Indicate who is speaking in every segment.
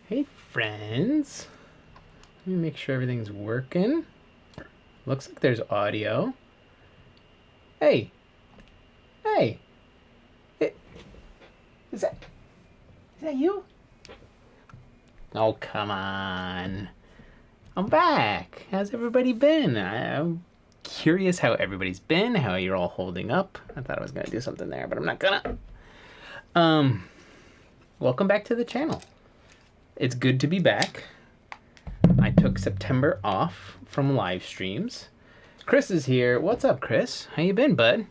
Speaker 1: Hey friends, let me make sure everything's working. Looks like there's audio. Hey, hey, it, is that you? Oh, come on. I'm back. How's everybody been? I'm curious how everybody's been, how you're all holding up. I thought I was gonna do something there, but I'm not gonna. Welcome back to the channel. It's good to be back. I took September off from live streams. Chris is here. What's up, Chris? How you been, bud?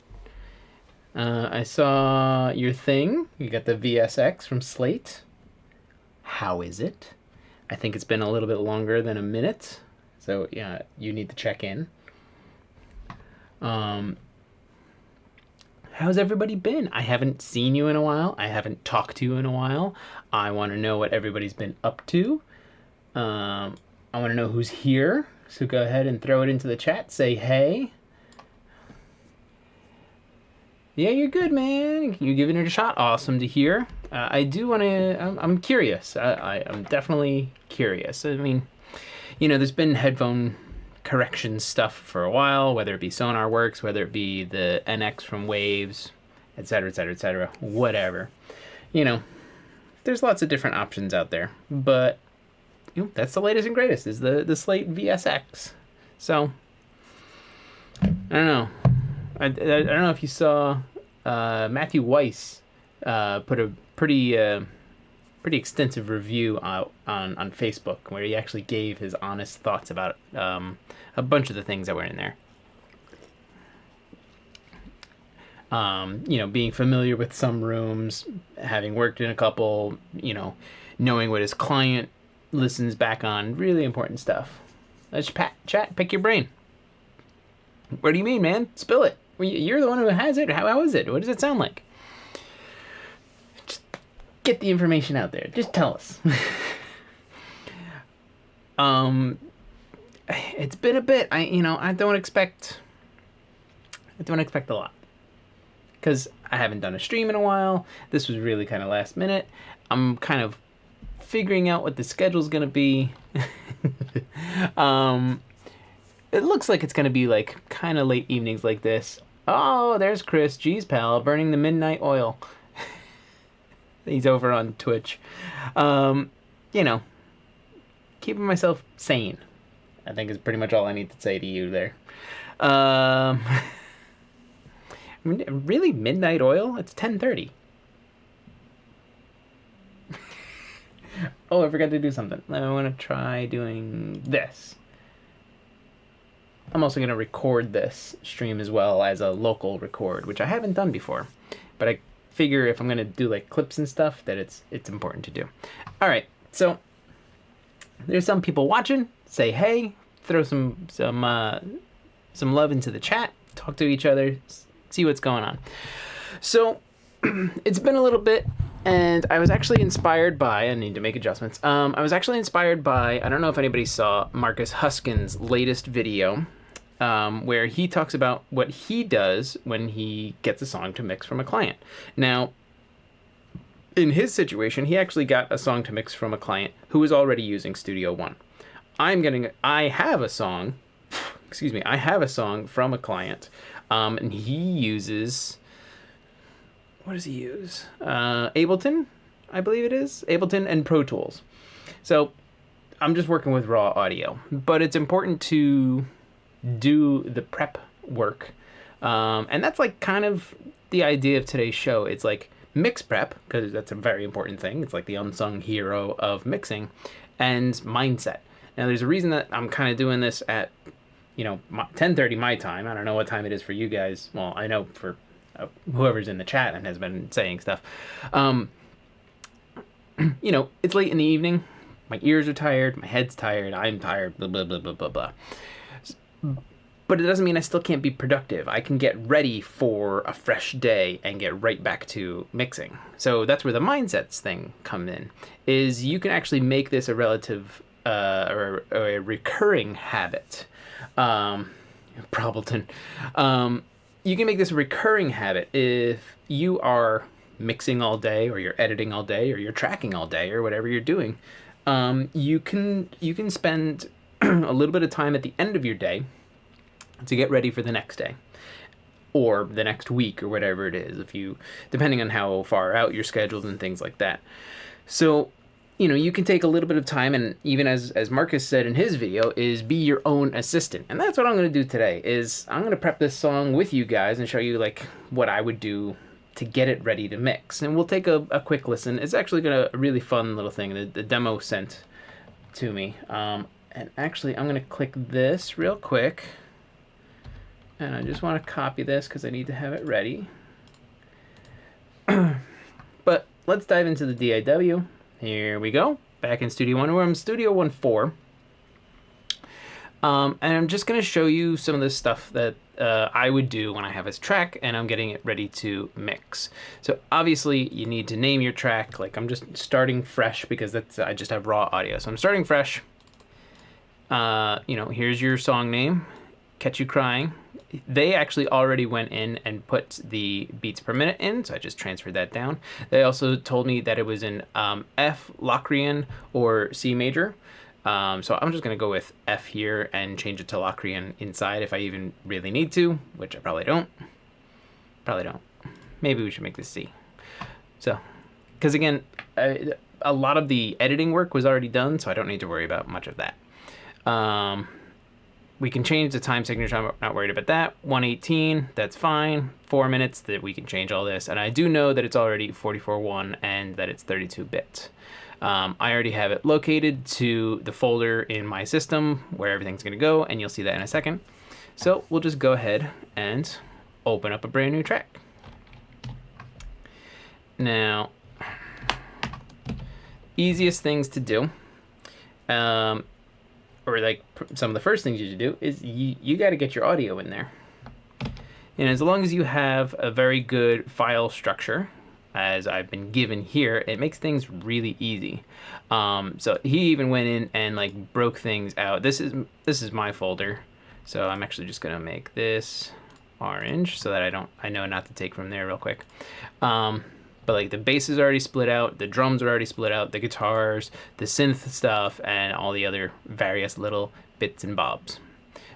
Speaker 1: I saw your thing. You got the VSX from Slate. How is it? I think it's been a little bit longer than a minute, so yeah, you need to check in. How's everybody been? I haven't seen you in a while. I haven't talked to you in a while. I want to know what everybody's been up to. I want to know who's here. So go ahead and throw it into the chat. Say hey. Yeah, you're good, man. You're giving it a shot. Awesome to hear. I do want to... I'm curious. I'm definitely curious. I mean, you know, there's been headphone correction stuff for a while, whether it be SonarWorks, whether it be the NX from Waves, etc., etc., etc., whatever. You know, there's lots of different options out there, but you know, that's the latest and greatest is the Slate VSX. So I don't know. I don't know if you saw Matthew Weiss put a pretty extensive review out on Facebook where he actually gave his honest thoughts about a bunch of the things that were in there. You know, being familiar with some rooms, having worked in a couple, you know, knowing what his client listens back on, really important stuff. Let's chat, pick your brain. What do you mean, man? Spill it. You're the one who has it. How is it? What does it sound like? Just get the information out there. Just tell us. It's been a bit. I don't expect a lot because I haven't done a stream in a while. This was really kind of last minute. I'm kind of figuring out what the schedule's gonna be. It looks like it's gonna be like kind of late evenings like this. Oh, there's Chris, G's pal, burning the midnight oil. He's over on Twitch. You know, keeping myself sane, I think is pretty much all I need to say to you there. Really, midnight oil? It's 10:30. Oh, I forgot to do something. I want to try doing this. I'm also going to record this stream as well as a local record, which I haven't done before. But I figure if I'm going to do like clips and stuff that it's important to do. All right, so there's some people watching. Say hey, throw some love into the chat, talk to each other, see what's going on. So it's been a little bit, and I was actually inspired by, I need to make adjustments. I was actually inspired by, I don't know if anybody saw Marcus Huskin's latest video, where he talks about what he does when he gets a song to mix from a client. Now, in his situation, he actually got a song to mix from a client who was already using Studio One. I have a song from a client, and he uses, what does he use? Ableton, I believe it is. Ableton and Pro Tools. So I'm just working with raw audio, but it's important to do the prep work. And that's like kind of the idea of today's show. It's like mix prep, because that's a very important thing. It's like the unsung hero of mixing, and mindset. Now there's a reason that I'm kind of doing this at, 10:30 my time. I don't know what time it is for you guys. Well, I know for whoever's in the chat and has been saying stuff. It's late in the evening. My ears are tired. My head's tired. I'm tired. Blah, blah, blah, blah, blah, blah. But it doesn't mean I still can't be productive. I can get ready for a fresh day and get right back to mixing. So that's where the mindsets thing come in, is you can actually make this a relative or a recurring habit. Probleton. You can make this a recurring habit if you are mixing all day, or you're editing all day, or you're tracking all day, or whatever you're doing. You can spend a little bit of time at the end of your day to get ready for the next day, or the next week, or whatever it is, if you, depending on how far out you're scheduled and things like that. So, you can take a little bit of time, and even as Marcus said in his video, is be your own assistant. And that's what I'm going to do today, is I'm going to prep this song with you guys and show you like what I would do to get it ready to mix. And we'll take a quick listen. It's actually a really fun little thing, the demo sent to me. And actually, I'm going to click this real quick. And I just want to copy this because I need to have it ready. But let's dive into the DAW. Here we go. Back in Studio One. We're in Studio One 4. And I'm just going to show you some of the stuff that I would do when I have this track and I'm getting it ready to mix. So obviously you need to name your track. Like I'm just starting fresh because I just have raw audio. So I'm starting fresh. Here's your song name, Catch You Crying. They actually already went in and put the beats per minute in, so I just transferred that down. They also told me that it was in F, Locrian, or C major. So I'm just going to go with F here and change it to Locrian inside if I even really need to, which I probably don't. Maybe we should make this C. So, because again, a lot of the editing work was already done, so I don't need to worry about much of that. We can change the time signature. I'm not worried about that. 118, that's fine. 4 minutes, that we can change all this. And I do know that it's already 44.1 and that it's 32-bit. I already have it located to the folder in my system where everything's going to go, and you'll see that in a second. So we'll just go ahead and open up a brand new track. Now, easiest things to do, or like some of the first things you should do, is you got to get your audio in there. And as long as you have a very good file structure, as I've been given here, it makes things really easy. So he even went in and like broke things out. This is my folder, so I'm actually just gonna make this orange so that I know not to take from there real quick. But like the bass is already split out, the drums are already split out, the guitars, the synth stuff, and all the other various little bits and bobs.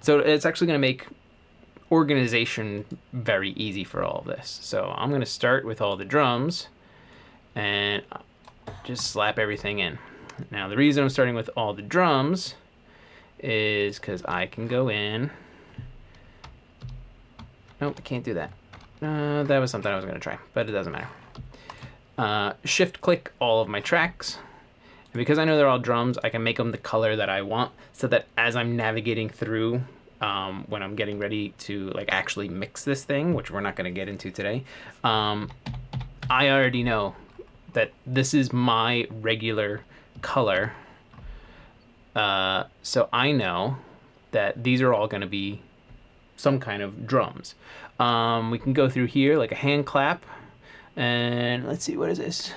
Speaker 1: So it's actually going to make organization very easy for all of this. So I'm going to start with all the drums and just slap everything in. Now the reason I'm starting with all the drums is because I can go in. Nope, I can't do that. That was something I was going to try, but it doesn't matter. Shift click all of my tracks, and because I know they're all drums, I can make them the color that I want, so that as I'm navigating through, when I'm getting ready to like actually mix this thing, which we're not going to get into today, I already know that this is my regular color, so I know that these are all going to be some kind of drums. We can go through here like a hand clap. And let's see, what is this?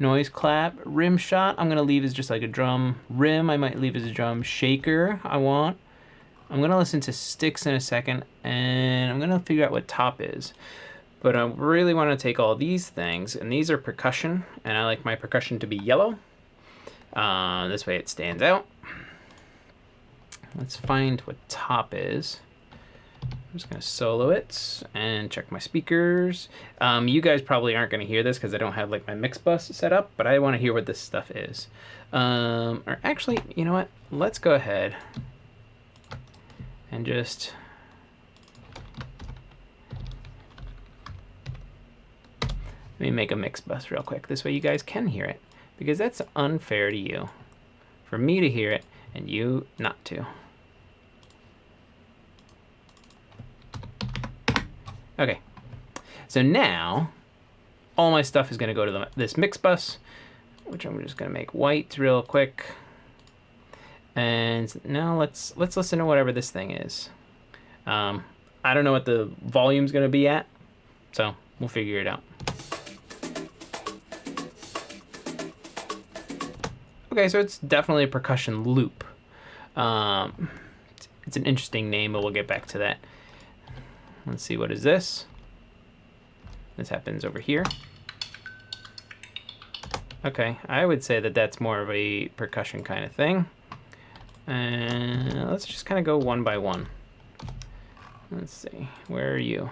Speaker 1: Noise clap, rim shot, I'm going to leave as just like a drum. Rim, I might leave as a drum. Shaker, I'm going to listen to sticks in a second, and I'm going to figure out what top is. But I really want to take all these things, and these are percussion, and I like my percussion to be yellow. This way it stands out. Let's find what top is. I'm just going to solo it and check my speakers. You guys probably aren't going to hear this because I don't have like my mix bus set up, but I want to hear what this stuff is. Or actually, you know what? Let's go ahead and just let me make a mix bus real quick. This way you guys can hear it, because that's unfair to you for me to hear it and you not to. Okay, so now all my stuff is going to go to this mix bus, which I'm just going to make white real quick. And now let's listen to whatever this thing is. I don't know what the volume's going to be at, so we'll figure it out. Okay, so it's definitely a percussion loop. It's an interesting name, but we'll get back to that. Let's see, what is this? This happens over here. Okay, I would say that that's more of a percussion kind of thing. And let's just kind of go one by one. Let's see, where are you?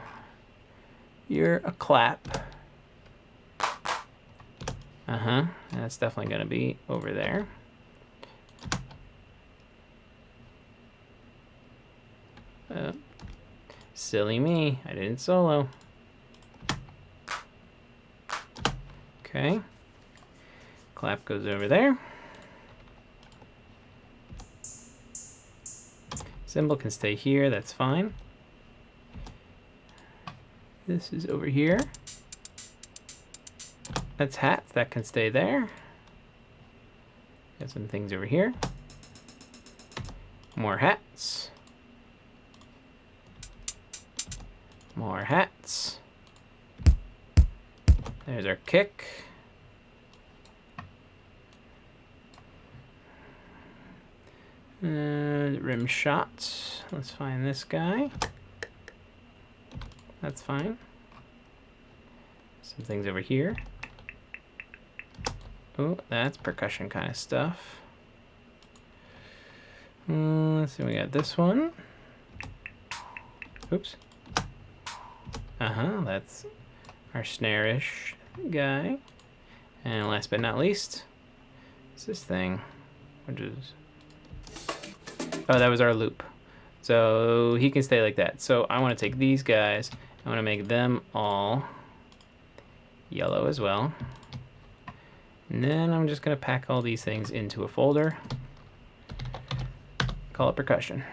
Speaker 1: You're a clap. Uh-huh, that's definitely gonna be over there. Silly me, I didn't solo. Okay. Clap goes over there. Cymbal can stay here, that's fine. This is over here. That's hats, that can stay there. Got some things over here. More hats. More hats. There's our kick. Rim shots. Let's find this guy. That's fine. Some things over here. Oh, that's percussion kind of stuff. Let's see, we got this one. Oops. That's our snare-ish guy. And last but not least, it's this thing, which is... Oh, that was our loop. So he can stay like that. So I want to take these guys, I want to make them all yellow as well. And then I'm just going to pack all these things into a folder. Call it percussion.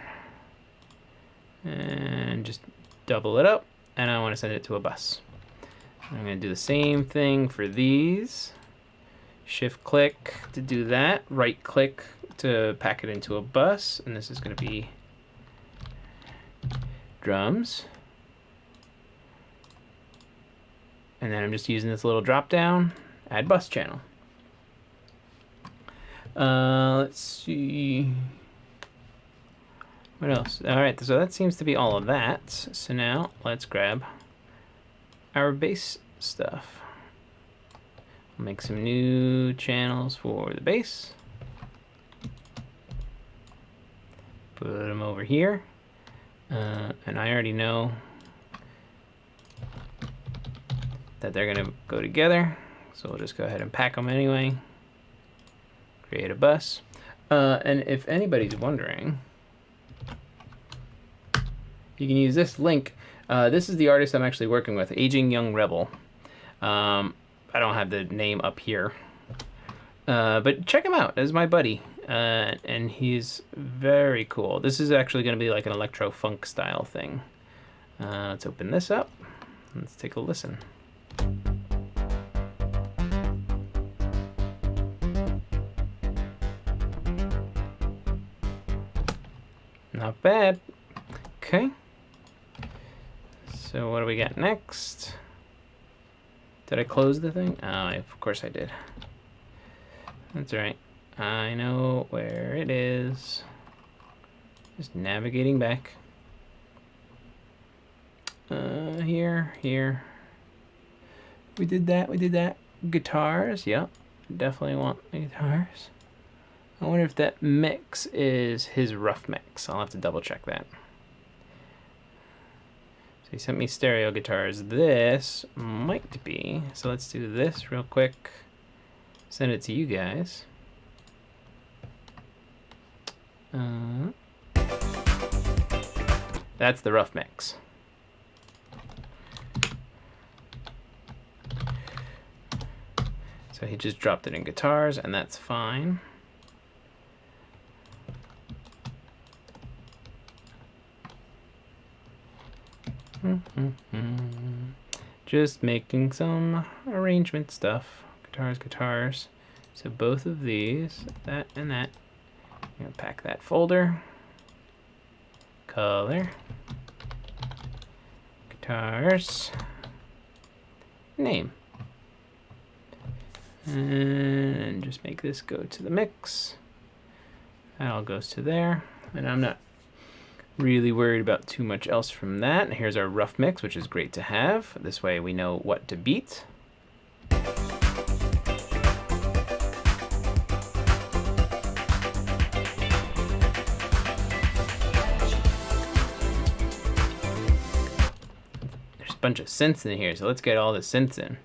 Speaker 1: And just double it up. And I want to send it to a bus. I'm going to do the same thing for these. Shift click to do that. Right click to pack it into a bus. And this is going to be drums. And then I'm just using this little drop down. Add bus channel. Let's see. What else? All right, so that seems to be all of that. So now let's grab our bass stuff. We'll make some new channels for the bass. Put them over here. And I already know that they're gonna go together. So we'll just go ahead and pack them anyway. Create a bus. And if anybody's wondering, you can use this link. This is the artist I'm actually working with, Aging Young Rebel. I don't have the name up here. But check him out as my buddy. And he's very cool. This is actually going to be like an electro funk style thing. Let's open this up. Let's take a listen. Not bad. Okay. So what do we got next? Did I close the thing? Oh, of course I did. That's right. I know where it is. Just navigating back. Here. We did that. Guitars, yep. Definitely want the guitars. I wonder if that mix is his rough mix. I'll have to double check that. So he sent me stereo guitars. This might be. So let's do this real quick. Send it to you guys. That's the rough mix. So he just dropped it in guitars, and that's fine. Just making some arrangement stuff. Guitars. So both of these, that and that. I'm gonna pack that folder. Color. Guitars. Name. And just make this go to the mix. That all goes to there. And I'm not really worried about too much else from that. Here's our rough mix, which is great to have. This way we know what to beat. a bunch of synths in here, so let's get all the synths in.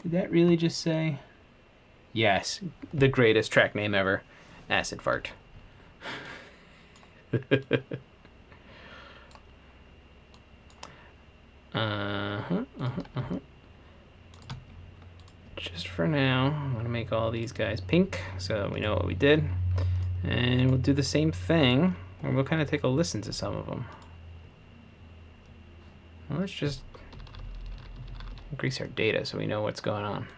Speaker 1: Did that really just say? Yes, the greatest track name ever, Acid Fart. Just for now, I'm gonna make all these guys pink so we know what we did. And we'll do the same thing, and we'll kind of take a listen to some of them. Well, let's just increase our data so we know what's going on.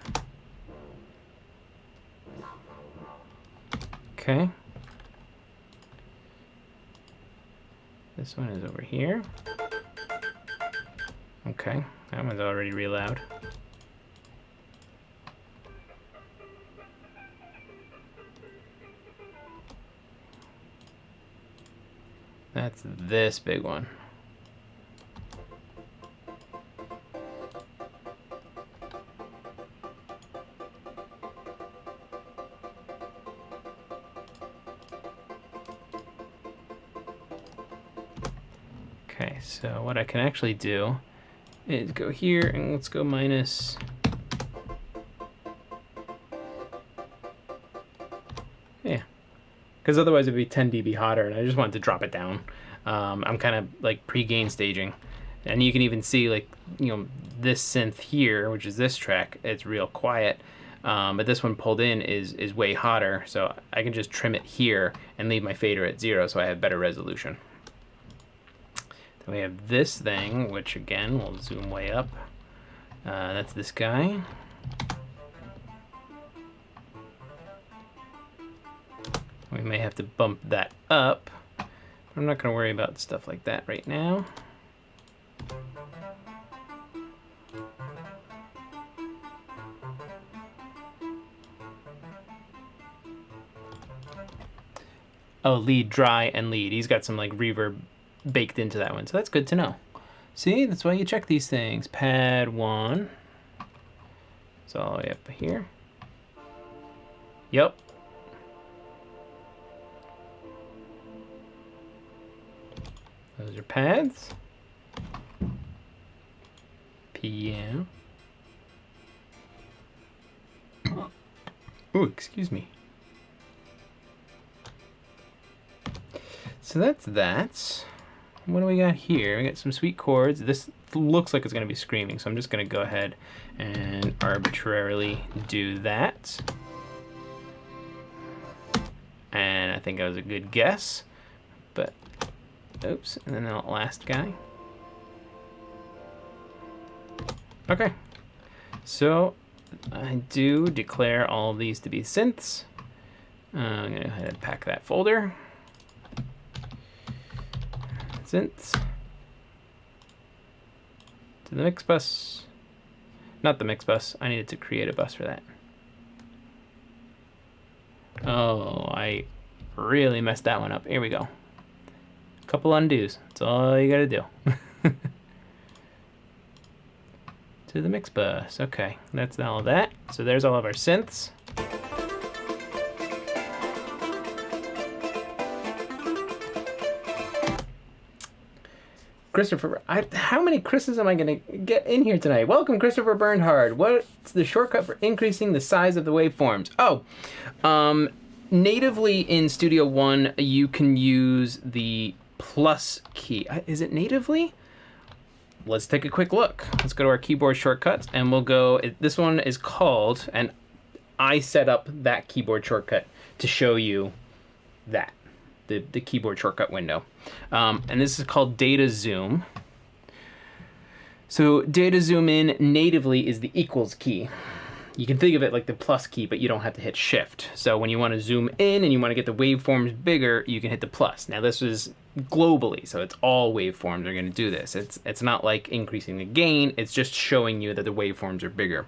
Speaker 1: Okay. This one is over here. Okay, that one's already real loud. That's this big one. Okay, so what I can actually do is go here and let's go minus. Yeah, because otherwise it'd be 10 dB hotter, and I just wanted to drop it down. I'm kind of like pre-gain staging, and you can even see, like, you know, this synth here, which is this track, it's real quiet, but this one pulled in is way hotter, so I can just trim it here and leave my fader at 0 so I have better resolution. Then we have this thing, which again we'll zoom way up. That's this guy. We may have to bump that up. I'm not going to worry about stuff like that right now. Oh, lead, dry, and lead. He's got some like reverb baked into that one, so that's good to know. See, that's why you check these things. Pad 1. It's all the way up here. Yep. Those are pads. PM. Ooh, excuse me. So that's that. What do we got here? We got some sweet chords. This looks like it's going to be screaming, so I'm just going to go ahead and arbitrarily do that. And I think that was a good guess, but oops, and then that last guy. Okay, so I do declare all of these to be synths. I'm going to go ahead and pack that folder. Synths. To the mix bus. Not the mix bus. I needed to create a bus for that. Oh, I really messed that one up. Here we go. A couple undos. That's all you gotta do. To the mix bus. Okay, that's all of that. So there's all of our synths. Christopher, how many Chris's am I going to get in here tonight? Welcome, Christopher Bernhard. What's the shortcut for increasing the size of the waveforms? Oh, natively in Studio One, you can use the plus key. Is it natively? Let's take a quick look. Let's go to our keyboard shortcuts, and we'll go. This one is called, and I set up that keyboard shortcut to show you that. The keyboard shortcut window. And this is called data zoom. So data zoom in natively is the equals key. You can think of it like the plus key, but you don't have to hit shift. So when you want to zoom in and you want to get the waveforms bigger, you can hit the plus. Now this is globally, so it's all waveforms are going to do this. It's not like increasing the gain, it's just showing you that the waveforms are bigger.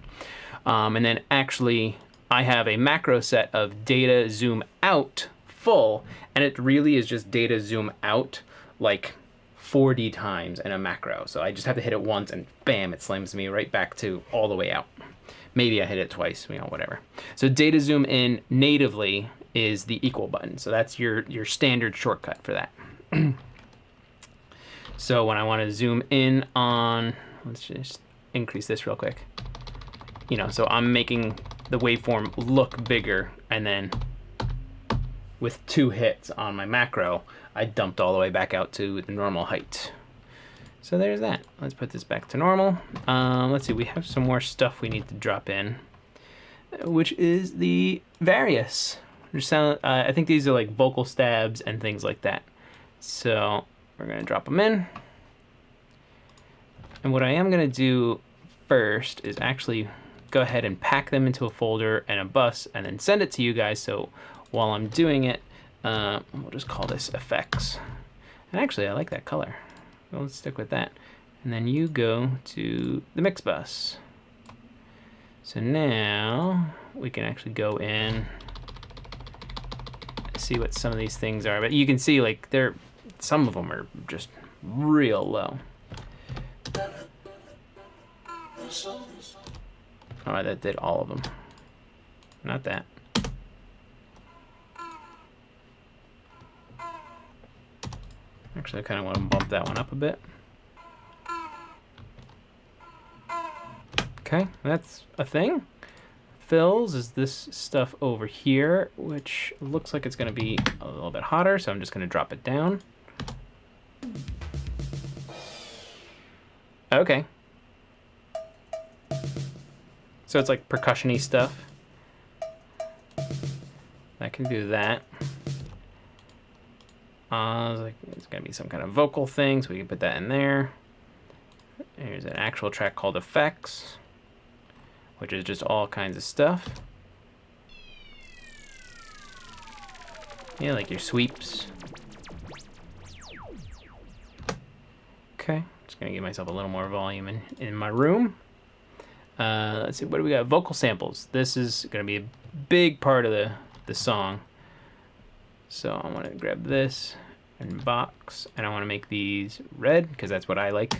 Speaker 1: And then actually I have a macro set of data zoom out full, and it really is just data zoom out like 40 times in a macro. So I just have to hit it once and bam, it slams me right back to all the way out. Maybe I hit it twice, you know, whatever. So data zoom in natively is the equal button. So that's your standard shortcut for that. So when I want to zoom in on, let's just increase this real quick. You know, so I'm making the waveform look bigger, and then with 2 hits on my macro, I dumped all the way back out to the normal height. So there's that. Let's put this back to normal. Let's see, we have some more stuff we need to drop in, which is the various. I think these are like vocal stabs and things like that. So we're gonna drop them in. And what I am gonna do first is actually go ahead and pack them into a folder and a bus and then send it to you guys. So while I'm doing it, we'll just call this effects. And actually, I like that color. So let's stick with that. And then you go to the mix bus. So now we can actually go in, see what some of these things are. But you can see like some of them are just real low. Oh, that did all of them. Not that. Actually, I kind of want to bump that one up a bit. Okay, that's a thing. Fills is this stuff over here, which looks like it's going to be a little bit hotter, so I'm just going to drop it down. Okay. So it's like percussion-y stuff. I can do that. It's gonna be some kind of vocal thing, so we can put that in there. Here's an actual track called Effects, which is just all kinds of stuff. Yeah, like your sweeps. Okay, just gonna give myself a little more volume in my room. Let's see, what do we got? Vocal samples. This is gonna be a big part of the song. So I want to grab this and box, and I want to make these red because that's what I like.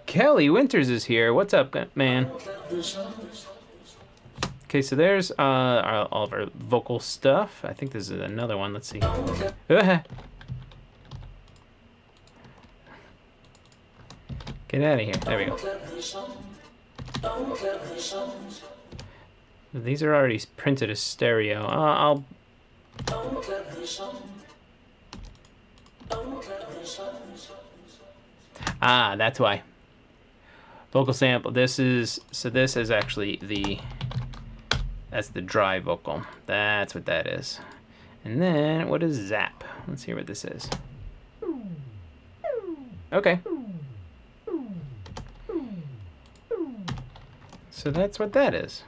Speaker 1: Kelly Winters is here. What's up, man? Okay, so there's all of our vocal stuff. I think this is another one. Let's see. Get out of here. There we go. These are already printed as stereo. That's why. Vocal sample. This is actually that's the dry vocal. That's what that is. And then what is zap? Let's hear what this is. Okay. So that's what that is.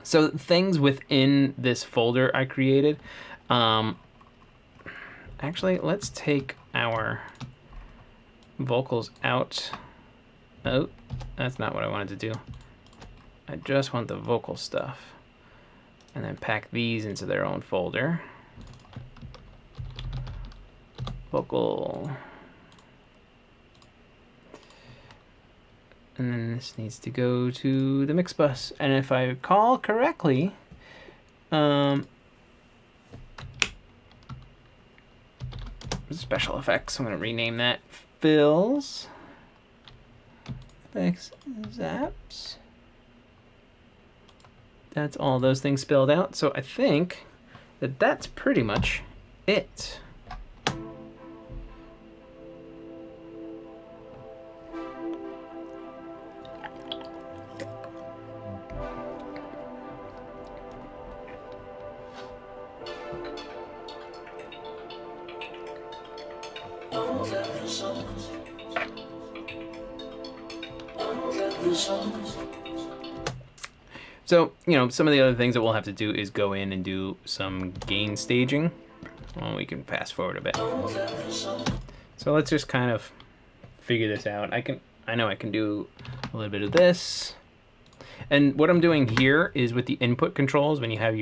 Speaker 1: So things within this folder I created. Actually, let's take our vocals out. Oh, that's not what I wanted to do. I just want the vocal stuff. And then pack these into their own folder. Vocal. And then this needs to go to the mix bus. And if I recall correctly, special effects, I'm going to rename that fills. Effects, zaps. That's all those things spelled out. So I think that that's pretty much it. So, you know, some of the other things that we'll have to do is go in and do some gain staging. Well, we can fast forward a bit. So let's just kind of figure this out. I know I can do a little bit of this. And what I'm doing here is with the input controls, when you have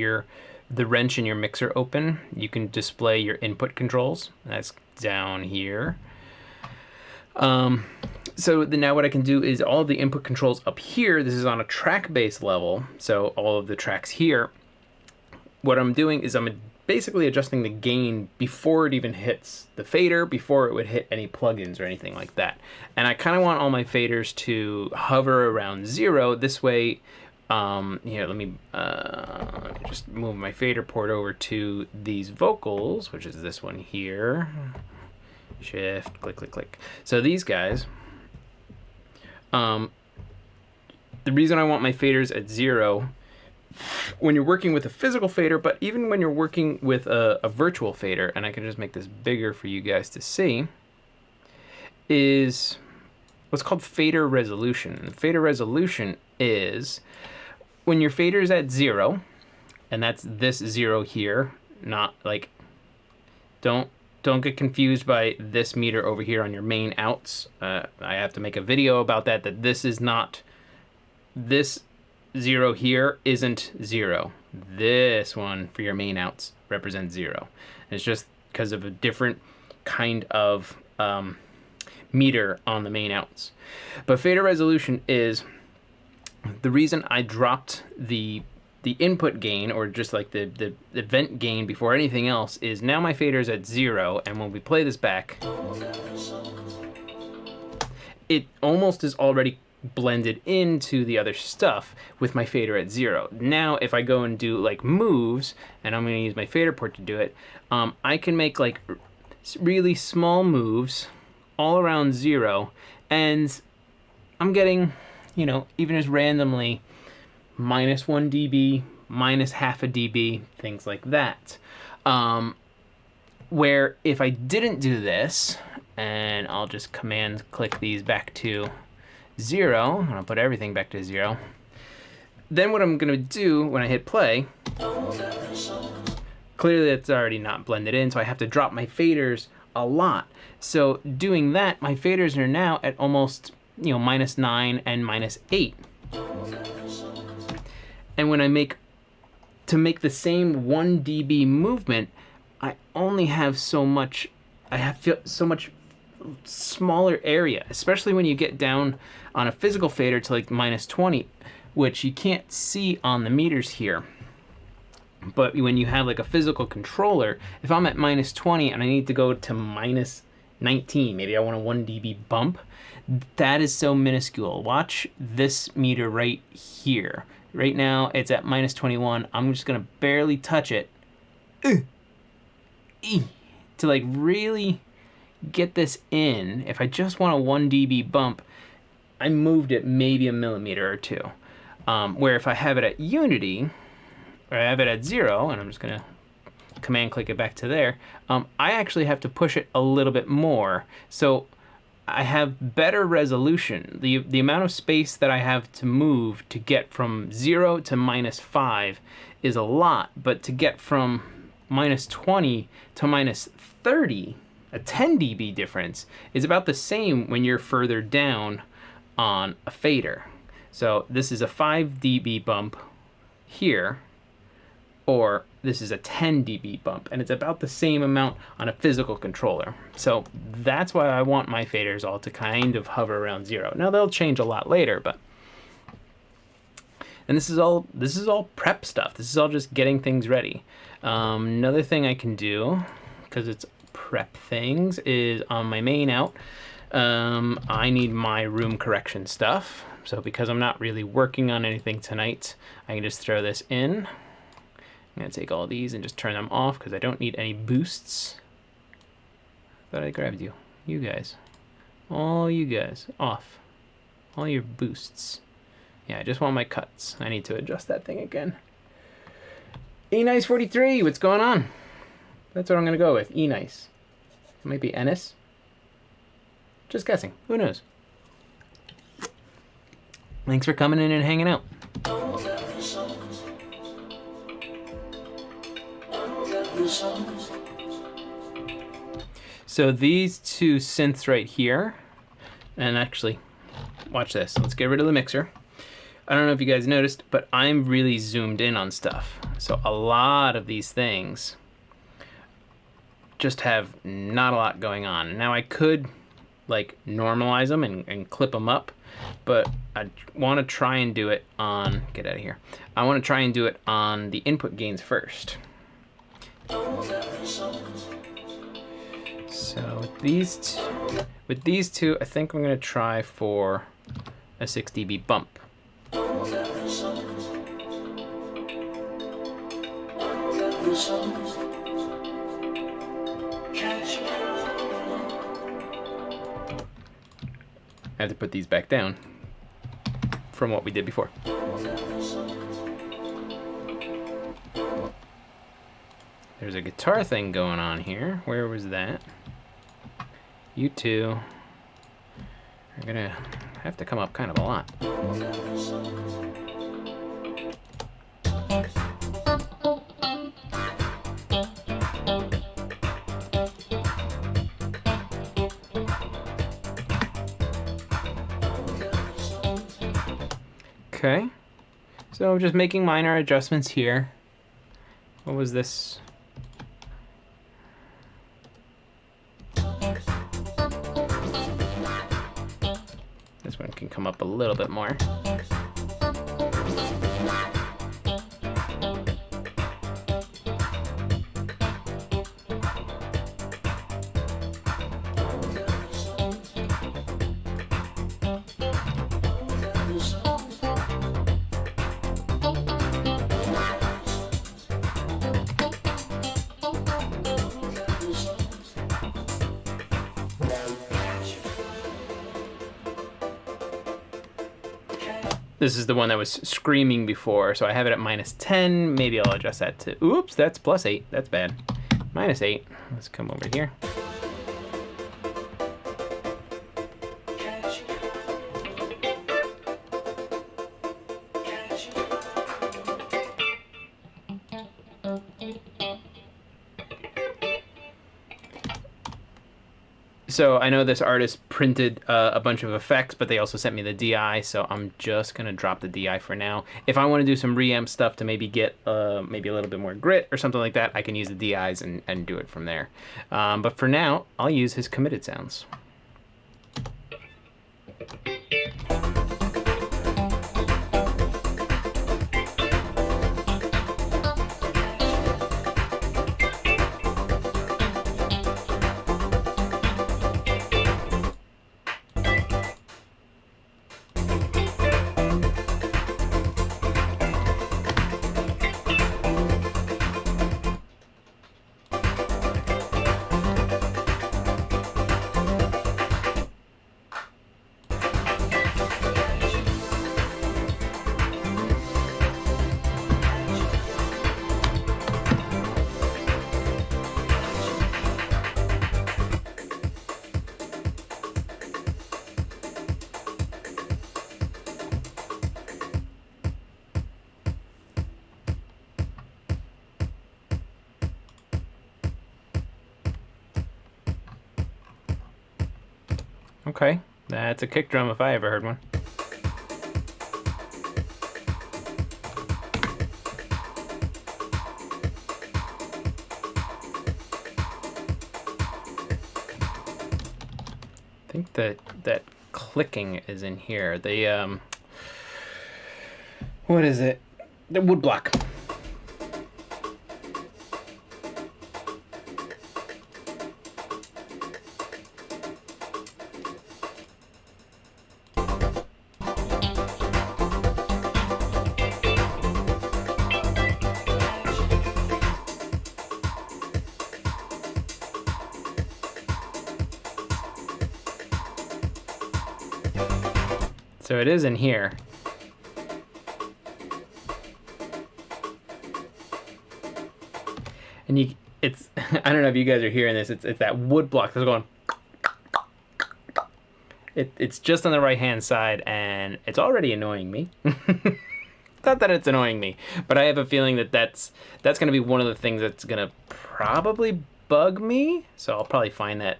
Speaker 1: the wrench in your mixer open, you can display your input controls. That's down here. So now what I can do is all of the input controls up here, this is on a track-based level, so all of the tracks here, what I'm doing is I'm basically adjusting the gain before it even hits the fader, before it would hit any plugins or anything like that. And I kind of want all my faders to hover around 0. This way, here, let me just move my fader port over to these vocals, which is this one here. Shift, click, click, click. So these guys, the reason I want my faders at 0, when you're working with a physical fader, but even when you're working with a virtual fader, and I can just make this bigger for you guys to see, is what's called fader resolution. And fader resolution is when your fader is at 0, and that's this 0 here, not like, don't get confused by this meter over here on your main outs. I have to make a video about that this is not, this 0 here isn't 0. This one for your main outs represents 0. And it's just because of a different kind of meter on the main outs. But fader resolution is the reason I dropped the input gain, or just like the vent gain before anything else, is now my fader is at 0, and when we play this back, it almost is already blended into the other stuff with my fader at 0. Now if I go and do like moves, and I'm going to use my fader port to do it, I can make like really small moves all around 0, and I'm getting, you know, even just randomly -1 dB, -0.5 dB, things like that. Where if I didn't do this, and I'll just command click these back to 0, and I'll put everything back to 0, then what I'm going to do when I hit play, clearly it's already not blended in, so I have to drop my faders a lot. So doing that, my faders are now at almost, you know, -9 and -8. And when I make the same 1 dB movement, I only have so much, so much smaller area, especially when you get down on a physical fader to like -20, which you can't see on the meters here. But when you have like a physical controller, if I'm at -20 and I need to go to -19, maybe I want a 1 dB bump, that is so minuscule. Watch this meter right here. Right now it's at -21. I'm just gonna barely touch it to like really get this in. If I just want a 1 dB bump, I moved it maybe a millimeter or 2. Where if I have it at Unity, or I have it at 0, and I'm just gonna command click it back to there, I actually have to push it a little bit more. So I have better resolution. The amount of space that I have to move to get from 0 to -5 is a lot, but to get from -20 to -30, a 10 dB difference, is about the same when you're further down on a fader. So this is a 5 dB bump here, or this is a 10 dB bump, and it's about the same amount on a physical controller. So that's why I want my faders all to kind of hover around 0. Now they'll change a lot later, but, and this is all prep stuff. This is all just getting things ready. Another thing I can do, because it's prep things, is on my main out, I need my room correction stuff. So because I'm not really working on anything tonight, I can just throw this in. I'm going to take all these and just turn them off because I don't need any boosts. Thought I grabbed you. You guys. All you guys. Off. All your boosts. Yeah, I just want my cuts. I need to adjust that thing again. E-Nice 43, what's going on? That's what I'm going to go with. E-Nice. It might be Ennis. Just guessing. Who knows? Thanks for coming in and hanging out. So these two synths right here, and actually, watch this. Let's get rid of the mixer. I don't know if you guys noticed, but I'm really zoomed in on stuff. So a lot of these things just have not a lot going on. Now I could like normalize them and clip them up, but I want to try and do it on, get out of here. I want to try and do it on the input gains first. So with these two, I think I'm going to try for a 6 dB bump. I have to put these back down from what we did before. There's a guitar thing going on here. Where was that? You two are gonna have to come up kind of a lot. Okay, so just making minor adjustments here. What was this? This one can come up a little bit more. This is the one that was screaming before, so I have it at -10. Maybe I'll adjust that to, oops, that's +8. That's bad. -8. Let's come over here. So I know this artist printed a bunch of effects, but they also sent me the DI, so I'm just gonna drop the DI for now. If I want to do some reamp stuff to maybe get maybe a little bit more grit or something like that, I can use the DIs and do it from there. But for now, I'll use his committed sounds. Okay, that's a kick drum if I ever heard one. I think that clicking is in here. The what is it? The wood block. So it is in here. And it's, I don't know if you guys are hearing this, it's that wood block that's going, it's just on the right hand side, and it's already annoying me. Not that it's annoying me, but I have a feeling that that's going to be one of the things that's going to probably bug me, so I'll probably find that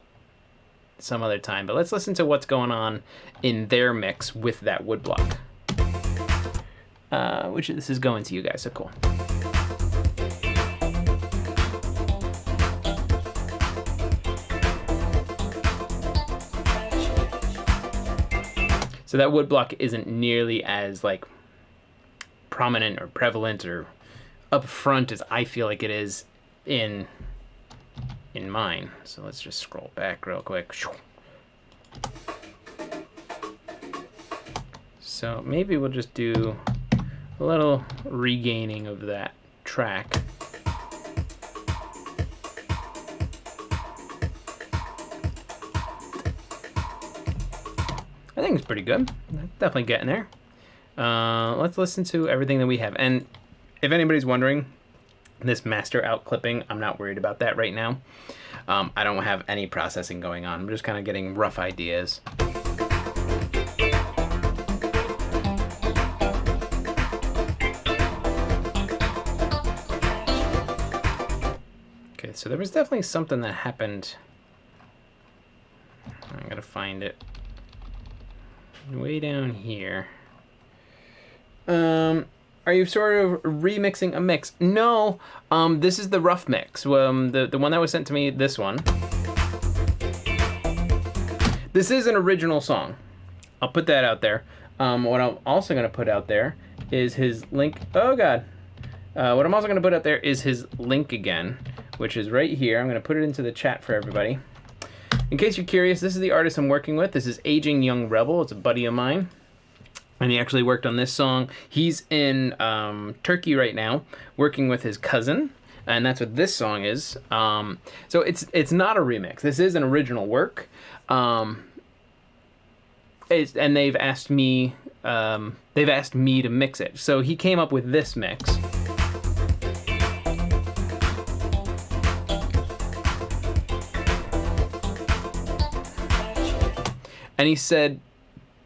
Speaker 1: some other time. But let's listen to what's going on in their mix with that wood block, which this is going to you guys, so cool. So that wood block isn't nearly as like prominent or prevalent or up front as I feel like it is in mine. So let's just scroll back real quick. So maybe we'll just do a little regaining of that track. I think it's pretty good. Definitely getting there. Let's listen to everything that we have. And if anybody's wondering, this master out clipping, I'm not worried about that right now. I don't have any processing going on. I'm just kind of getting rough ideas. Okay, so there was definitely something that happened. I gotta find it. Way down here. Are you sort of remixing a mix? No, this is the rough mix. The one that was sent to me, this one. This is an original song. I'll put that out there. What I'm also gonna put out there is his link. Oh God. What I'm also gonna put out there is his link again, which is right here. I'm gonna put it into the chat for everybody. In case you're curious, this is the artist I'm working with. This is Aging Young Rebel. It's a buddy of mine. And he actually worked on this song. He's in Turkey right now, working with his cousin, and that's what this song is. So it's not a remix. This is an original work, and they've asked me to mix it. So he came up with this mix. And he said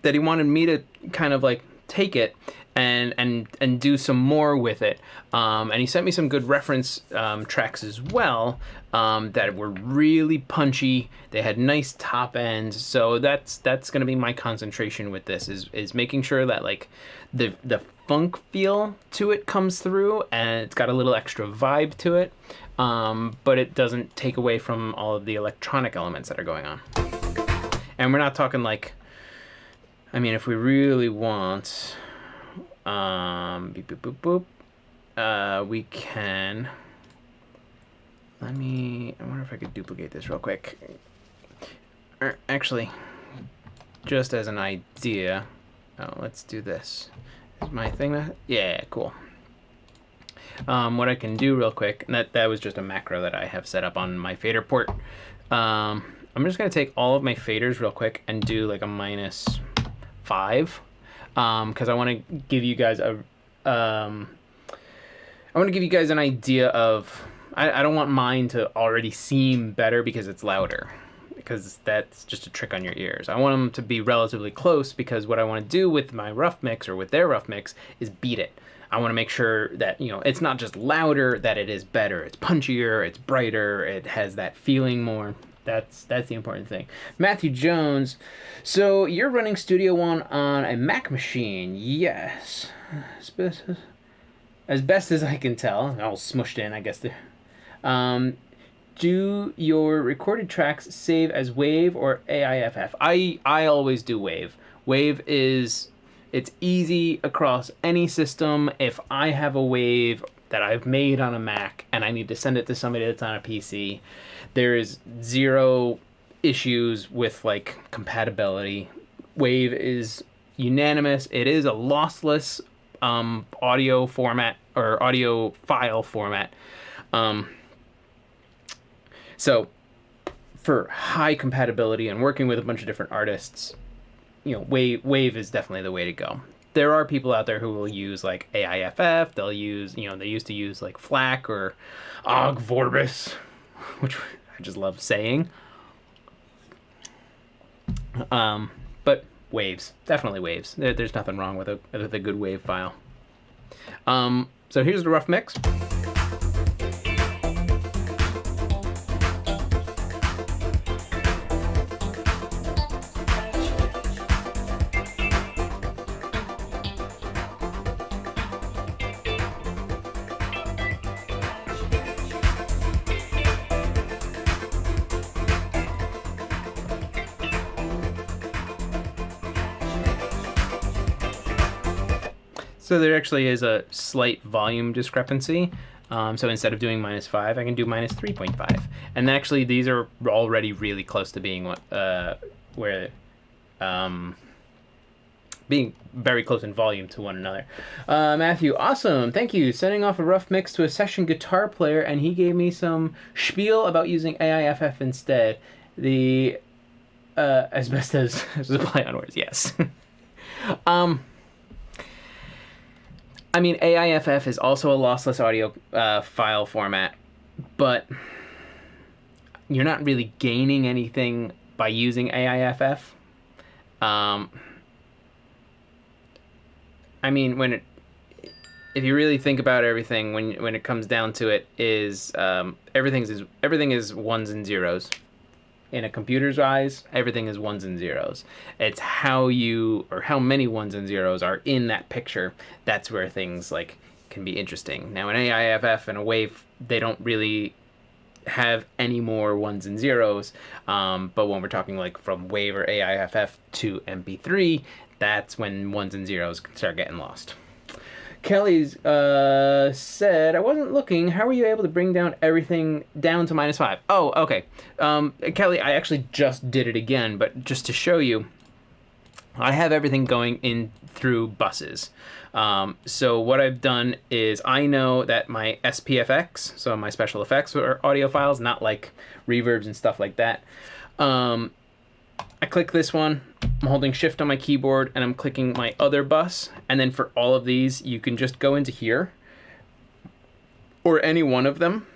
Speaker 1: that he wanted me to kind of like take it and do some more with it. And he sent me some good reference tracks as well that were really punchy. They had nice top ends. So that's going to be my concentration with this is making sure that like the funk feel to it comes through and it's got a little extra vibe to it. But it doesn't take away from all of the electronic elements that are going on. And we're not talking like, I mean, if we really want, beep, boop, boop, boop, we can, I wonder if I could duplicate this real quick. Actually, just as an idea, let's do this. Is my thing, yeah, cool. What I can do real quick, and that was just a macro that I have set up on my fader port. I'm just gonna take all of my faders real quick and do like a -5, because I want to give you guys an idea of. I don't want mine to already seem better because it's louder, because that's just a trick on your ears. I want them to be relatively close because what I want to do with my rough mix or with their rough mix is beat it. I want to make sure that, you know, it's not just louder, that it is better. It's punchier, it's brighter, it has that feeling more. That's the important thing. Matthew Jones, so you're running Studio One on a Mac machine? Yes, as best as I can tell. All smushed in, I guess. Do your recorded tracks save as WAV or AIFF? I always do WAV. WAV it's easy across any system. If I have a WAV that I've made on a Mac and I need to send it to somebody that's on a PC, there is zero issues with like compatibility. WAV is unanimous. It is a lossless audio format or audio file format. So for high compatibility and working with a bunch of different artists, you know, WAV is definitely the way to go. There are people out there who will use like AIFF. They'll use, you know, they used to use like FLAC or OGG Vorbis, which I just love saying. But waves, definitely waves. There's nothing wrong with a good wave file. So here's the rough mix. So there actually is a slight volume discrepancy. So instead of doing -5, I can do -3.5. And actually, these are already really close to being being very close in volume to one another. Matthew, awesome, thank you. Sending off a rough mix to a session guitar player, and he gave me some spiel about using AIFF instead. The as best as a play on words, yes. I mean, AIFF is also a lossless audio file format, but you're not really gaining anything by using AIFF. I mean, if you really think about everything, when it comes down to it, everything is ones and zeros. In a computer's eyes, everything is ones and zeros. It's how many ones and zeros are in that picture. That's where things like can be interesting. Now in AIFF and a wave, they don't really have any more ones and zeros. But when we're talking like from wave or AIFF to MP3, that's when ones and zeros can start getting lost. Kelly's said, I wasn't looking. How were you able to bring down everything down to -5? Oh, okay. Kelly, I actually just did it again, but just to show you, I have everything going in through buses. So what I've done is I know that my SPFX, so my special effects are audio files, not like reverbs and stuff like that. I click this one, I'm holding shift on my keyboard, and I'm clicking my other bus, and then for all of these you can just go into here or any one of them,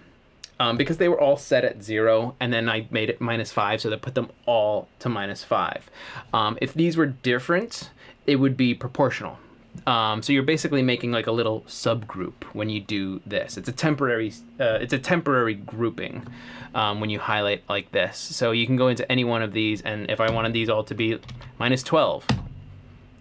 Speaker 1: because they were all set at 0, and then I made it -5, so that put them all to -5. If these were different, it would be proportional. So you're basically making like a little subgroup when you do this. It's a temporary grouping when you highlight like this. So you can go into any one of these, and if I wanted these all to be -12,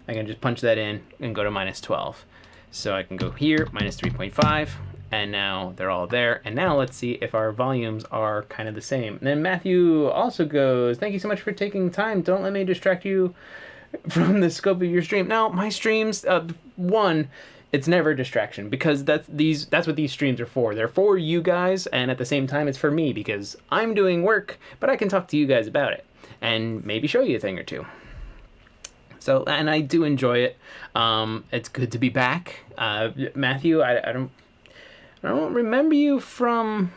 Speaker 1: I can just punch that in and go to -12. So I can go here, -3.5, and now they're all there. And now let's see if our volumes are kind of the same. And then Matthew also goes, thank you so much for taking time. Don't let me distract you from the scope of your stream. Now, my streams, it's never a distraction, because that's what these streams are for. They're for you guys, and at the same time, it's for me, because I'm doing work, but I can talk to you guys about it, and maybe show you a thing or two. So, and I do enjoy it. It's good to be back. Matthew, I don't remember you from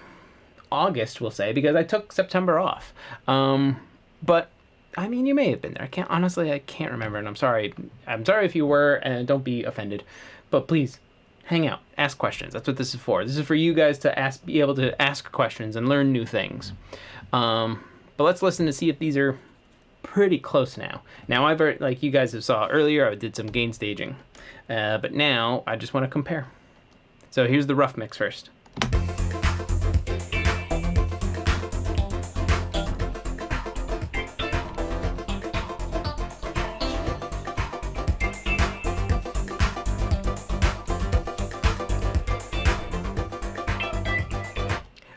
Speaker 1: August, we'll say, because I took September off. But I mean, you may have been there. I can't remember, and I'm sorry. I'm sorry if you were, and don't be offended. But please, hang out, ask questions. That's what this is for. This is for you guys to be able to ask questions and learn new things. But let's listen to see if these are pretty close now. Now, like you guys have saw earlier, I did some gain staging. But now, I just want to compare. So here's the rough mix first.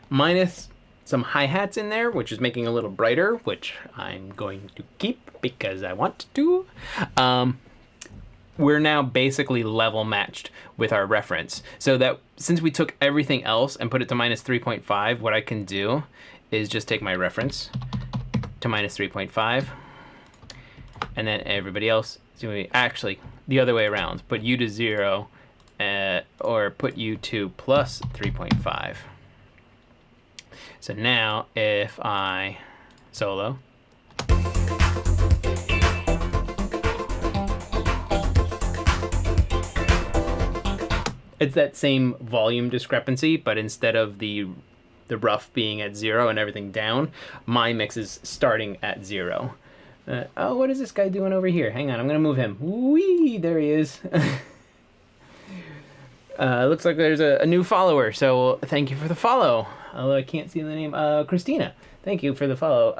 Speaker 1: Minus some hi-hats in there, which is making it a little brighter, which I'm going to keep because I want to. We're now basically level matched with our reference. So that since we took everything else and put it to -3.5, what I can do is just take my reference to -3.5, and then everybody else is going to be actually the other way around. Put you to 0, or put you to +3.5. So now if I solo, it's that same volume discrepancy, but instead of the rough being at 0 and everything down, my mix is starting at 0. Oh, what is this guy doing over here? Hang on, I'm gonna move him. Whee! There he is. Looks like there's a new follower, so thank you for the follow. Although I can't see the name. Christina, thank you for the follow.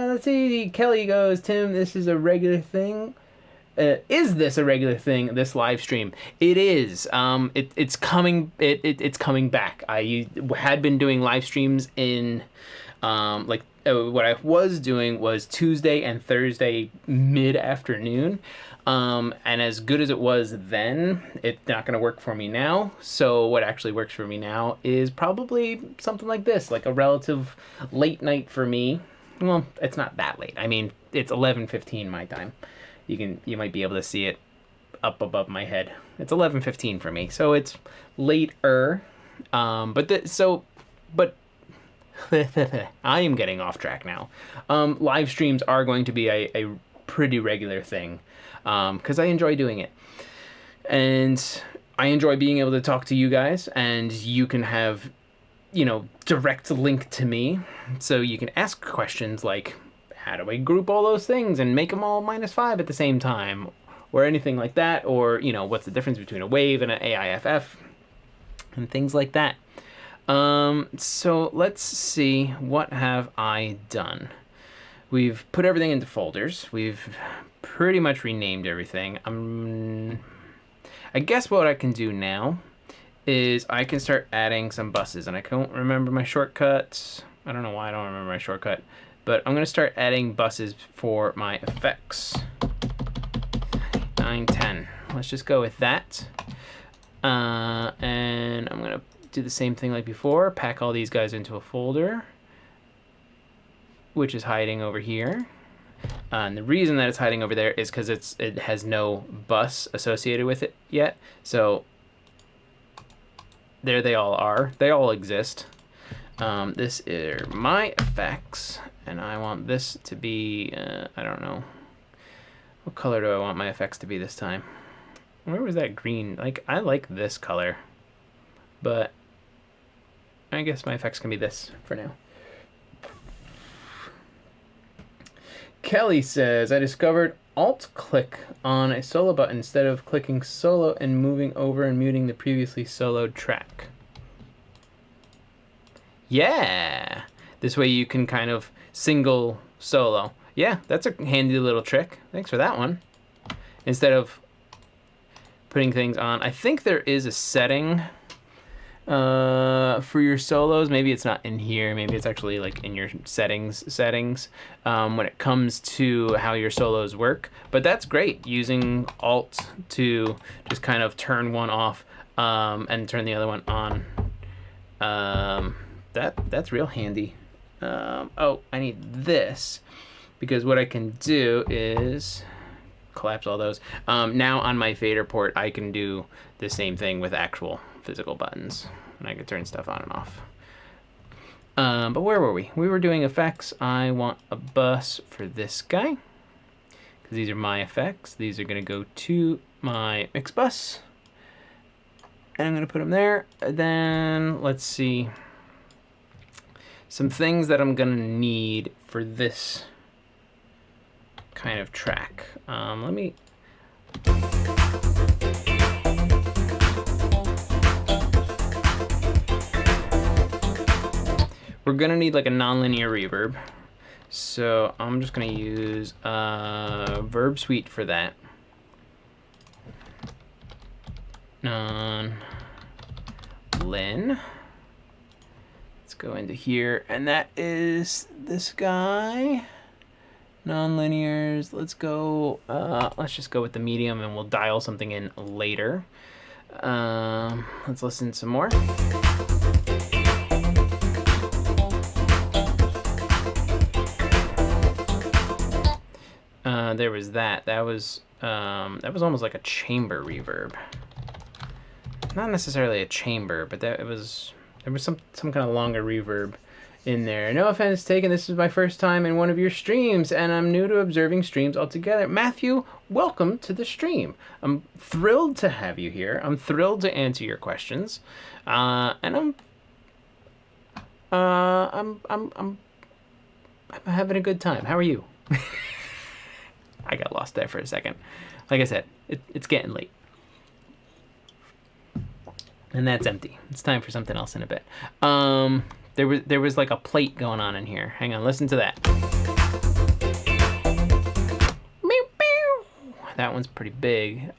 Speaker 1: Let's see. Kelly goes, Tim, this is a regular thing. Is this a regular thing, this live stream? It is. It's coming. It's coming back. I had been doing live streams in, what I was doing was Tuesday and Thursday mid-afternoon. And as good as it was then, it's not going to work for me now. So what actually works for me now is probably something like this, like a relative late night for me. Well, it's not that late. I mean, it's 11:15 my time. You might be able to see it up above my head. It's 11:15 for me, so it's later. But I am getting off track now. Live streams are going to be a pretty regular thing, because I enjoy doing it, and I enjoy being able to talk to you guys, and you can have, direct link to me, so you can ask questions like, how do I group all those things and make them all -5 at the same time, or anything like that, or what's the difference between a wave and an AIFF, and things like that. So let's see, what have I done? We've put everything into folders. We've pretty much renamed everything. I guess what I can do now is I can start adding some buses, and I don't remember my shortcuts. I don't know why I don't remember my shortcut, but I'm going to start adding buses for my effects. 9, 10. Let's just go with that. And I'm going to do the same thing like before, pack all these guys into a folder, which is hiding over here. And the reason that it's hiding over there is because it has no bus associated with it yet. So there they all are. They all exist. This is my effects, and I want this to be, I don't know. What color do I want my effects to be this time? Where was that green? I like this color, but I guess my effects can be this for now. Kelly says, I discovered Alt-click on a solo button instead of clicking solo and moving over and muting the previously soloed track. Yeah! This way you can kind of single solo. Yeah, that's a handy little trick. Thanks for that one. Instead of putting things on. I think there is a setting for your solos. Maybe it's not in here. Maybe it's actually like in your settings when it comes to how your solos work. But that's great, using Alt to just kind of turn one off and turn the other one on. That's real handy. Oh, I need this, because what I can do is collapse all those. Now on my fader port, I can do the same thing with actual physical buttons, and I can turn stuff on and off. But where were we? We were doing effects. I want a bus for this guy, because these are my effects. These are going to go to my mix bus, and I'm going to put them there. Then let's see some things that I'm going to need for this kind of track. Let me... We're gonna need like a nonlinear reverb, so I'm just gonna use Verb Suite for that. Non-lin. Let's go into here, and that is this guy. Non-linears. Let's go. Let's just go with the medium, and we'll dial something in later. Let's listen some more. There was that. That was almost like a chamber reverb. Not necessarily a chamber, but there was some kind of longer reverb in there. No offense taken. This is my first time in one of your streams, and I'm new to observing streams altogether. Matthew, welcome to the stream. I'm thrilled to have you here. I'm thrilled to answer your questions, and I'm having a good time. How are you? I got lost there for a second. Like I said, it's getting late. And that's empty. It's time for something else in a bit. There was like a plate going on in here. Hang on, listen to that. That one's pretty big.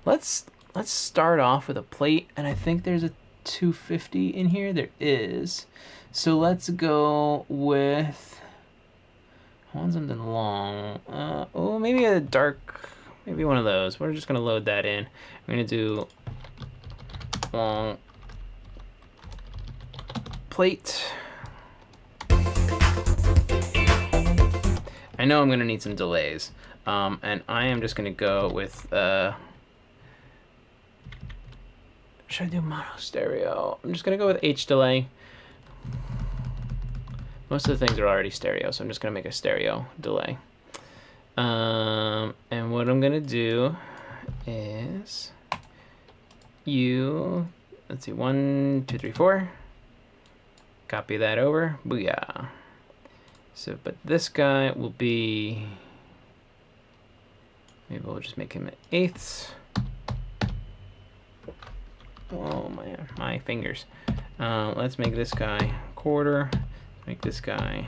Speaker 1: Let's start off with a plate, and I think there's a 250 in here. There is. So let's go with... I want something long. Oh, maybe a dark Maybe one of those. We're just gonna load that in. I'm gonna do long plate. I know I'm gonna need some delays, and I am just gonna go with. Should I do mono stereo? I'm just gonna go with H delay. Most of the things are already stereo, so I'm just gonna make a stereo delay. And what I'm gonna do is let's see, 1, 2, 3, 4. Copy that over. Booyah. So, but this guy will be, maybe we'll just make him an eighths. Oh man, my fingers. Let's make this guy quarter. Make this guy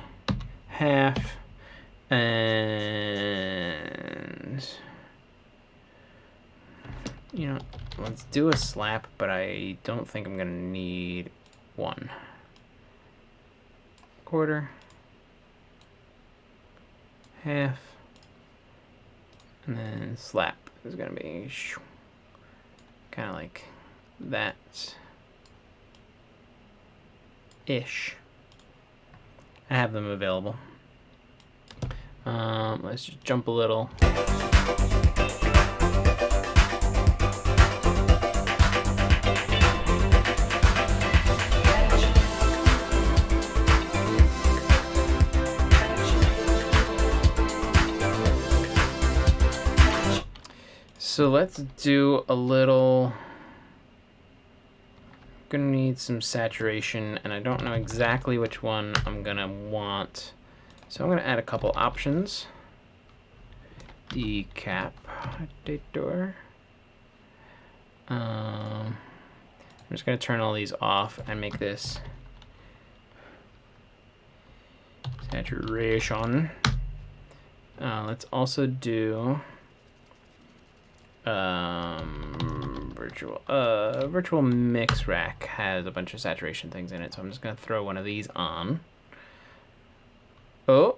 Speaker 1: half. And you know, let's do a slap, but I don't think I'm gonna need one. Quarter, half, and then slap is gonna be kind of like that ish. I have them available. Let's just jump a little. So let's do a little. Gonna need some saturation, and I don't know exactly which one I'm gonna want. So I'm going to add a couple options. Decapitator. I'm just going to turn all these off and make this saturation. Let's also do virtual mix rack has a bunch of saturation things in it, so I'm just going to throw one of these on. Oh,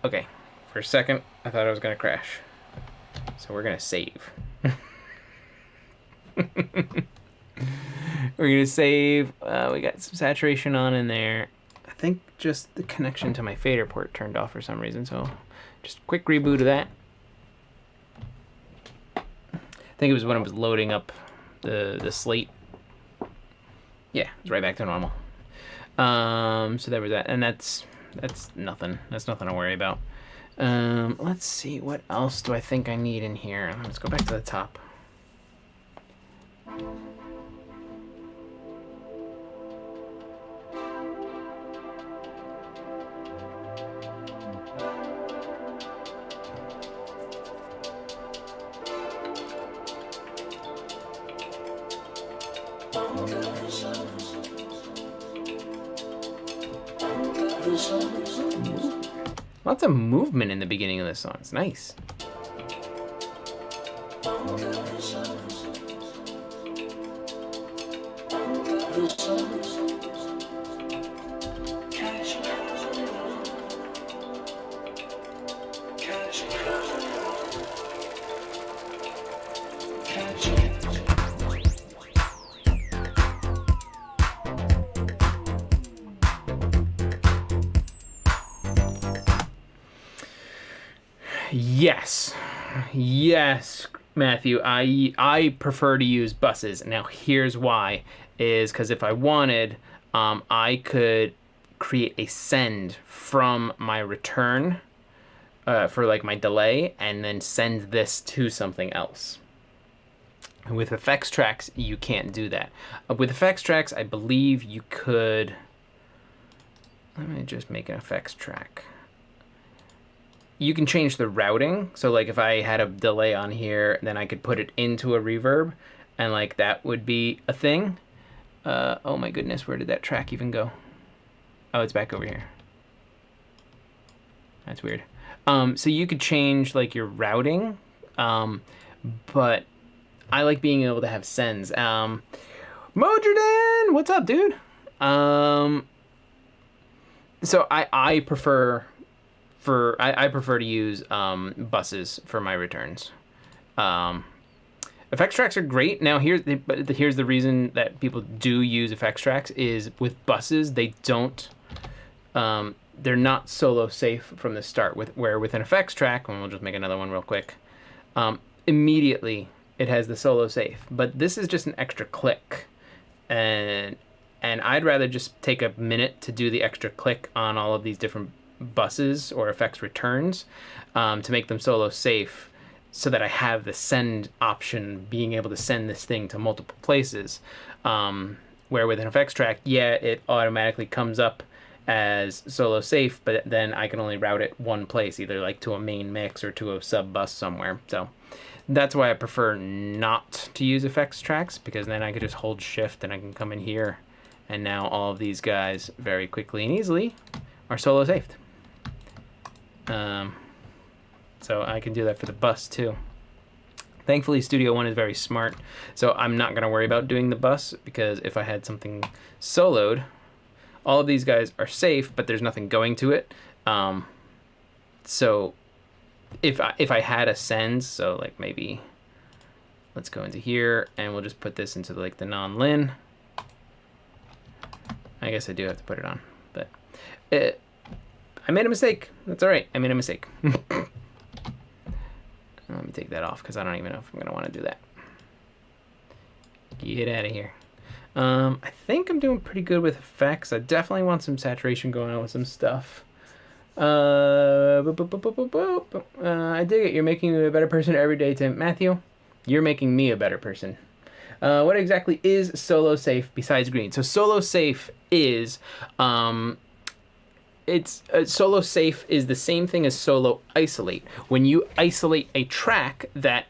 Speaker 1: okay. For a second, I thought I was going to crash. So we're going to save. We're going to save. We got some saturation on in there. I think just the connection to my fader port turned off for some reason. So just a quick reboot of that. I think it was when I was loading up the slate. Yeah, it's right back to normal. So there was that. And that's nothing. That's nothing to worry about. Let's see, what else do I think I need in here? Let's go back to the top. Lots of movement in the beginning of this song. It's nice. Yes, Matthew, I prefer to use buses. Now here's why, is because if I wanted, I could create a send from my return for like my delay, and then send this to something else. And with effects tracks, you can't do that. With effects tracks, I believe you could. Let me just make an effects track. You can change the routing. So like if I had a delay on here, then I could put it into a reverb, and like that would be a thing. Oh my goodness, where did that track even go? Oh, it's back over here. That's weird. So you could change like your routing, but I like being able to have sends. Modridan, what's up, dude? So I prefer to use buses for my returns. Effects tracks are great. Now here's the reason that people do use effects tracks is with buses, they don't, they're not solo safe from the start. Where with an effects track, and we'll just make another one real quick, immediately it has the solo safe. But this is just an extra click, and I'd rather just take a minute to do the extra click on all of these different buses or effects returns to make them solo safe, so that I have the send option, being able to send this thing to multiple places. Where with an effects track, yeah, it automatically comes up as solo safe, but then I can only route it one place, either like to a main mix or to a sub bus somewhere. So that's why I prefer not to use effects tracks, because then I could just hold shift and I can come in here, and now all of these guys very quickly and easily are solo safed. So I can do that for the bus too. Thankfully, Studio One is very smart, so I'm not going to worry about doing the bus, because if I had something soloed, all of these guys are safe, but there's nothing going to it. So if I had a send, so like maybe let's go into here and we'll just put this into like the non-lin. I guess I do have to put it on, but I made a mistake. That's all right. I made a mistake. Let me take that off, because I don't even know if I'm going to want to do that. Get out of here. I think I'm doing pretty good with effects. I definitely want some saturation going on with some stuff. I dig it. You're making me a better person every day, Tim. Matthew, you're making me a better person. What exactly is solo safe besides green? So solo safe is... solo safe is the same thing as solo isolate. When you isolate a track that,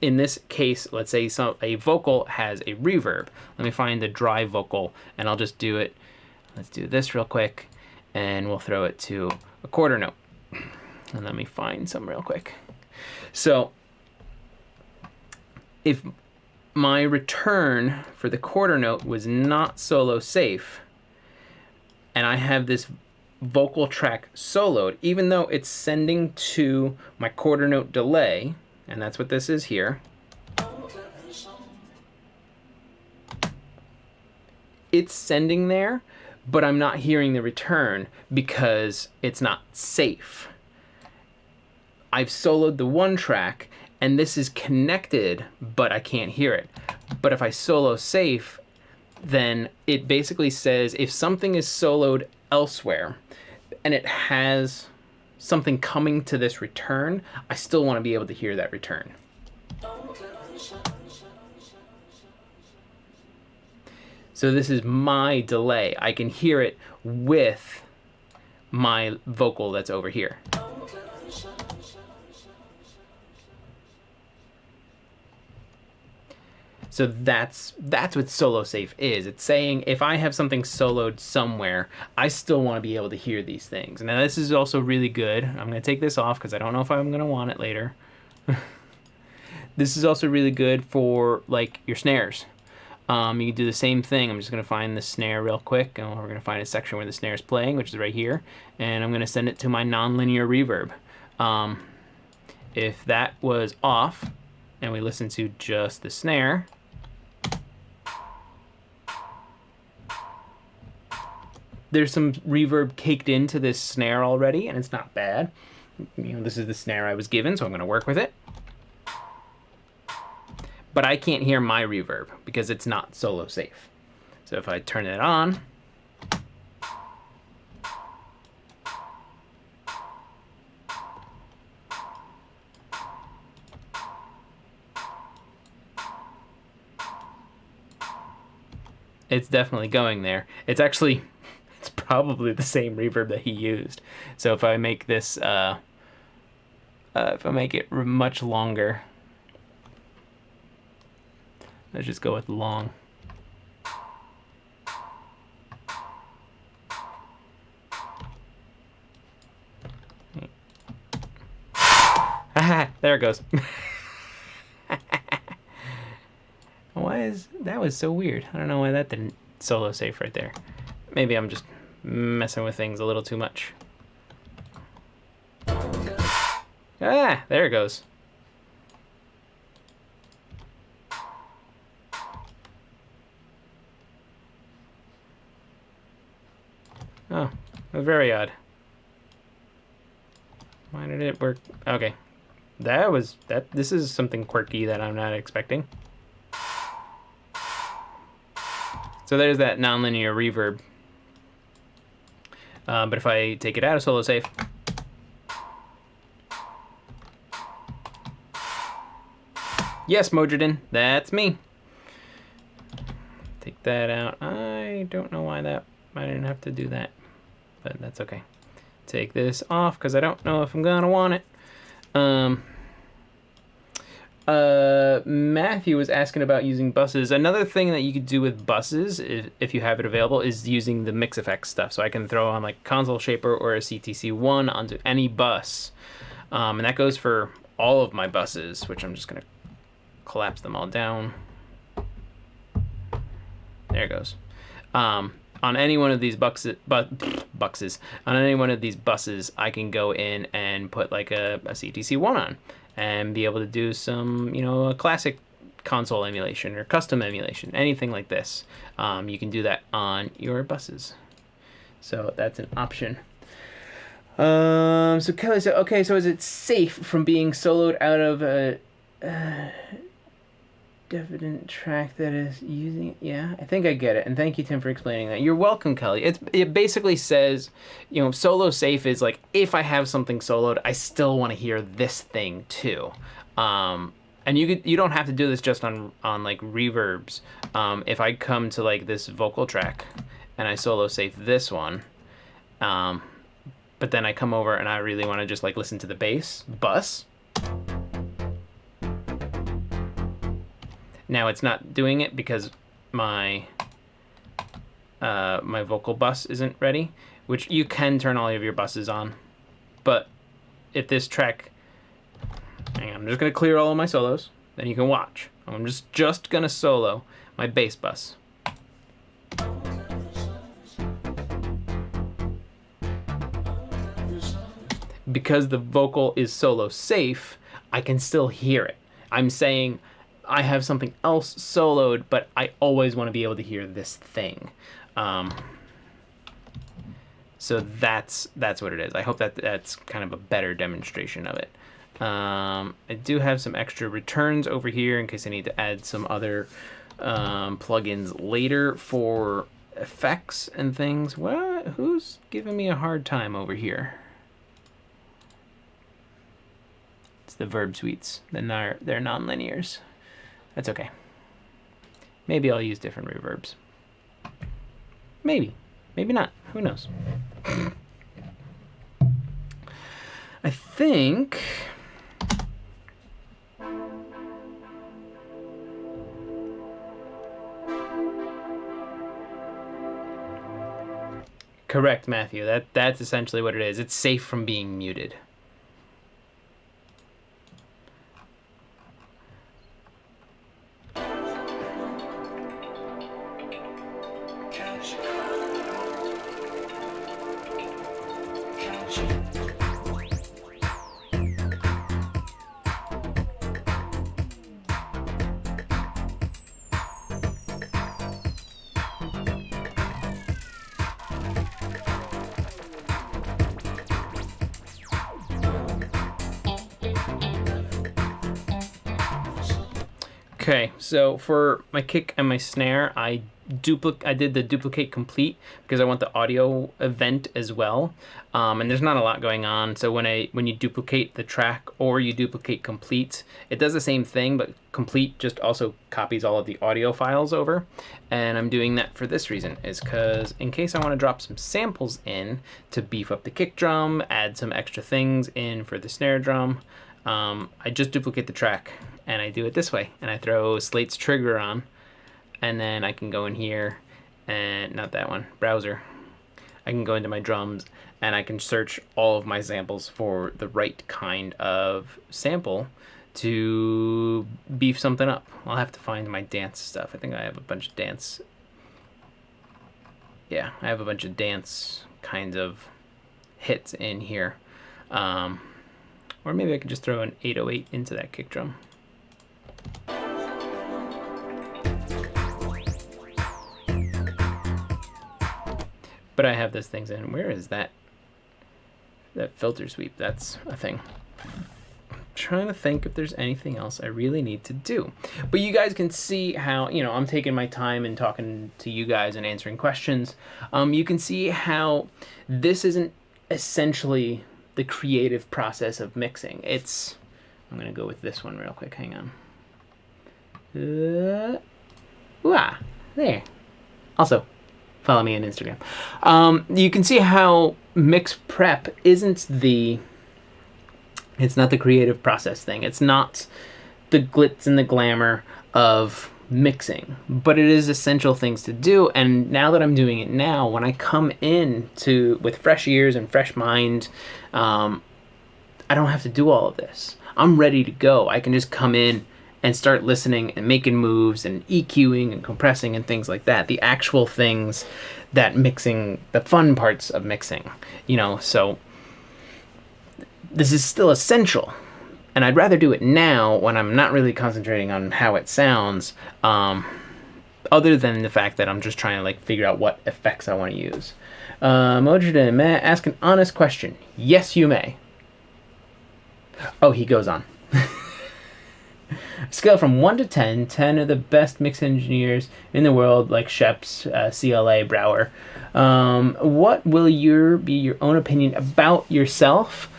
Speaker 1: in this case, let's say a vocal has a reverb. Let me find the dry vocal, and I'll just do it. Let's do this real quick, and we'll throw it to a quarter note. And let me find some real quick. So if my return for the quarter note was not solo safe, and I have this vocal track soloed, even though it's sending to my quarter note delay, and that's what this is here, it's sending there, but I'm not hearing the return because it's not safe. I've soloed the one track and this is connected, but I can't hear it. But if I solo safe, then it basically says if something is soloed elsewhere and it has something coming to this return, I still want to be able to hear that return. So this is my delay. I can hear it with my vocal that's over here. So that's what solo safe is. It's saying if I have something soloed somewhere, I still want to be able to hear these things. Now this is also really good. I'm going to take this off because I don't know if I'm going to want it later. This is also really good for like your snares. You can do the same thing. I'm just going to find the snare real quick, and we're going to find a section where the snare is playing, which is right here, and I'm going to send it to my nonlinear reverb. If that was off and we listen to just the snare, there's some reverb caked into this snare already, and it's not bad. You know, this is the snare I was given, so I'm going to work with it. But I can't hear my reverb because it's not solo safe. So if I turn it on, it's definitely going there. It's actually, it's probably the same reverb that he used. So if I make this, if I make it much longer, let's just go with long. There it goes. That was so weird. I don't know why that didn't solo safe right there. Maybe I'm just messing with things a little too much. There it goes. It was very odd. Why did it work? Okay. This is something quirky that I'm not expecting. So there's that nonlinear reverb. But if I take it out of solo safe, yes, Mojadin, that's me. Take that out. I don't know why I didn't have to do that, but that's okay. Take this off because I don't know if I'm gonna want it. Matthew was asking about using buses. Another thing that you could do with buses, if you have it available, is using the mix effects stuff. So I can throw on like console shaper or a CTC1 onto any bus, and that goes for all of my buses, which I'm just gonna collapse them all down. There it goes. On any one of these buses, on any one of these buses, I can go in and put like a CTC1 on and be able to do some, a classic console emulation or custom emulation, anything like this. You can do that on your buses. So that's an option. So Kelly said, okay, so is it safe from being soloed out of a definite track that is using it? Yeah, I think I get it. And thank you, Tim, for explaining that. You're welcome, Kelly. It basically says, solo safe is like, if I have something soloed, I still want to hear this thing too. And you don't have to do this just on like reverbs. If I come to like this vocal track and I solo safe this one, but then I come over and I really want to just like listen to the bass bus. Now it's not doing it because my my vocal bus isn't ready, which you can turn all of your buses on. But if this track, hang on, I'm just gonna clear all of my solos, then you can watch. I'm just gonna solo my bass bus. Because the vocal is solo safe, I can still hear it. I'm saying I have something else soloed, but I always want to be able to hear this thing. So that's what it is. I hope that's kind of a better demonstration of it. I do have some extra returns over here in case I need to add some other plugins later for effects and things. What? Who's giving me a hard time over here? It's the verb suites. They're non-linears. That's okay. Maybe I'll use different reverbs. Maybe. Maybe not. Who knows? I think... Correct, Matthew. That's essentially what it is. It's safe from being muted. Okay, so for my kick and my snare, I did the duplicate complete because I want the audio event as well. And there's not a lot going on. So when you duplicate the track or you duplicate complete, it does the same thing, but complete just also copies all of the audio files over. And I'm doing that for this reason, is because in case I want to drop some samples in to beef up the kick drum, add some extra things in for the snare drum, I just duplicate the track and I do it this way. And I throw Slate's trigger on, and then I can go in here and not that one, browser. I can go into my drums and I can search all of my samples for the right kind of sample to beef something up. I'll have to find my dance stuff. I think I have a bunch of dance. Yeah, I have a bunch of dance kinds of hits in here. Or maybe I could just throw an 808 into that kick drum. But I have those things in. Where is that? That filter sweep. That's a thing. Trying to think if there's anything else I really need to do. But you guys can see how, you know, I'm taking my time and talking to you guys and answering questions. You can see how this isn't essentially the creative process of mixing. I'm gonna go with this one real quick. Hang on. There. Also, follow me on Instagram. You can see how mix prep isn't it's not the creative process thing. It's not the glitz and the glamour of mixing, but it is essential things to do. And now that I'm doing it now, when I come in with fresh ears and fresh mind, I don't have to do all of this. I'm ready to go. I can just come in and start listening and making moves and EQing and compressing and things like that. The actual things that mixing, the fun parts of mixing, you know, so this is still essential, and I'd rather do it now when I'm not really concentrating on how it sounds, other than the fact that I'm just trying to like figure out what effects I want to use. Mojida, may I ask an honest question? Yes, you may. Oh, he goes on. Scale from 1 to 10. 10 are the best mix engineers in the world, like Sheps, CLA, Brower. What will be your own opinion about yourself?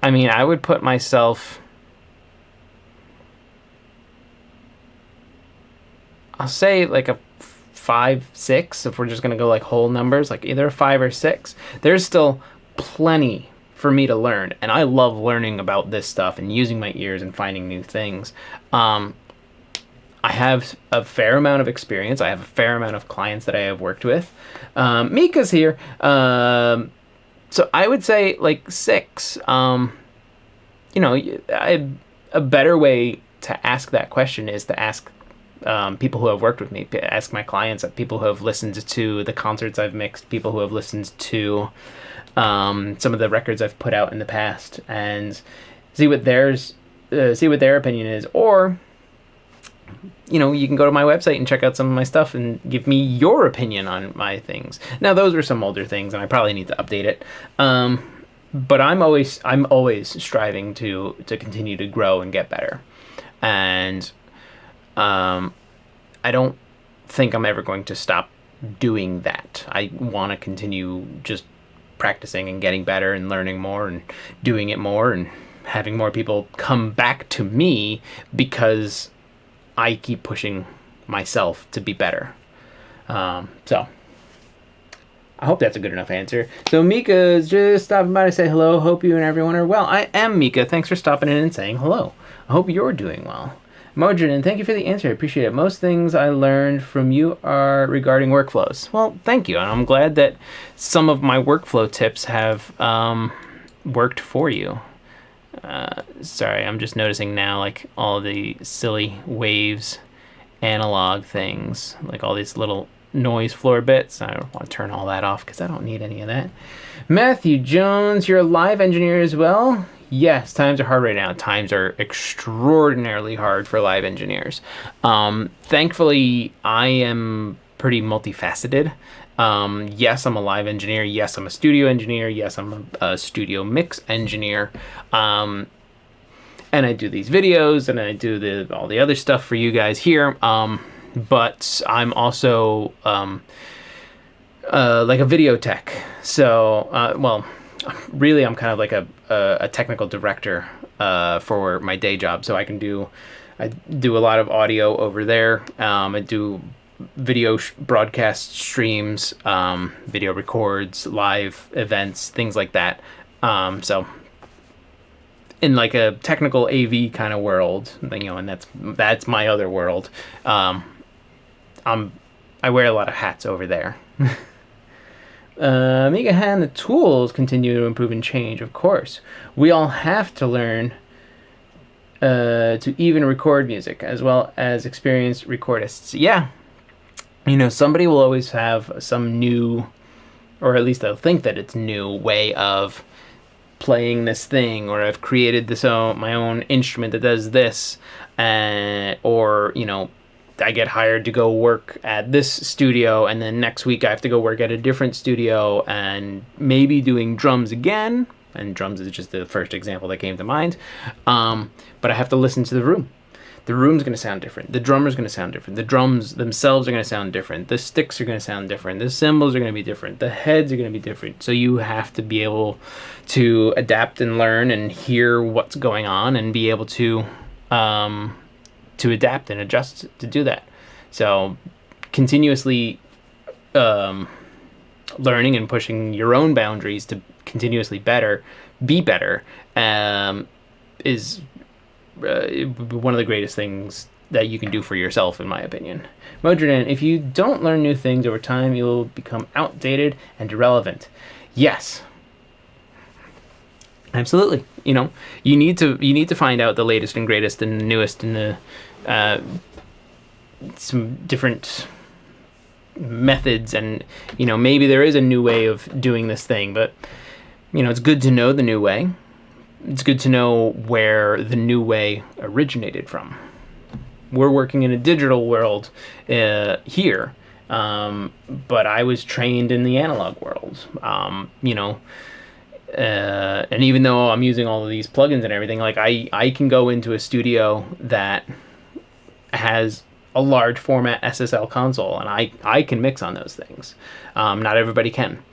Speaker 1: I mean, I would put myself, I'll say like a 5, 6, if we're just gonna go like whole numbers, like either a 5 or 6. There's still plenty for me to learn, and I love learning about this stuff and using my ears and finding new things. I have a fair amount of experience. I have a fair amount of clients that I have worked with. Mika's here. So I would say like 6. You know, a better way to ask that question is to ask people who have worked with me, ask my clients, people who have listened to the concerts I've mixed, people who have listened to some of the records I've put out in the past, and see what their opinion is. Or, you know, you can go to my website and check out some of my stuff and give me your opinion on my things. Now, those are some older things, and I probably need to update it. But I'm always striving to continue to grow and get better. And I don't think I'm ever going to stop doing that. I want to continue just practicing and getting better and learning more and doing it more and having more people come back to me because I keep pushing myself to be better. So I hope that's a good enough answer. So Mika's just stopping by to say hello. Hope you and everyone are well. I am Mika. Thanks for stopping in and saying hello. I hope you're doing well. Mojin, thank you for the answer. I appreciate it. Most things I learned from you are regarding workflows. Well, thank you. And I'm glad that some of my workflow tips have worked for you. Sorry, I'm just noticing now, like, all the silly waves, analog things, like all these little noise floor bits. I don't want to turn all that off because I don't need any of that. Matthew Jones, you're a live engineer as well? Yes, times are hard right now. Times are extraordinarily hard for live engineers. Thankfully, I am pretty multifaceted. Yes, I'm a live engineer. Yes, I'm a studio engineer. Yes, I'm a studio mix engineer. And I do these videos and I do all the other stuff for you guys here. But I'm also like a video tech. So, well, really, I'm kind of like a technical director for my day job. So I do a lot of audio over there. I do video broadcast streams, video records, live events, things like that. So in like a technical AV kind of world, you know, and that's my other world. I wear a lot of hats over there. Megahan, the tools continue to improve and change, of course. We all have to learn to even record music, as well as experienced recordists. Yeah. You know, somebody will always have some new, or at least they'll think that it's new way of playing this thing, or I've created my own instrument that does this, or, you know, I get hired to go work at this studio, and then next week I have to go work at a different studio and maybe doing drums again. And drums is just the first example that came to mind. But I have to listen to the room. The room's going to sound different. The drummer's going to sound different. The drums themselves are going to sound different. The sticks are going to sound different. The cymbals are going to be different. The heads are going to be different. So you have to be able to adapt and learn and hear what's going on and be able to adapt and adjust to do that. So continuously learning and pushing your own boundaries to continuously be better, is one of the greatest things that you can do for yourself, in my opinion. Modrian, if you don't learn new things over time, you'll become outdated and irrelevant. Yes. Absolutely. You need to find out the latest and greatest and the newest and the some different methods, and maybe there is a new way of doing this thing, but it's good to know the new way. It's good to know where the new way originated from. We're working in a digital world here, but I was trained in the analog world. And even though I'm using all of these plugins and everything, like I can go into a studio that has a large format SSL console, and I can mix on those things. Not everybody can.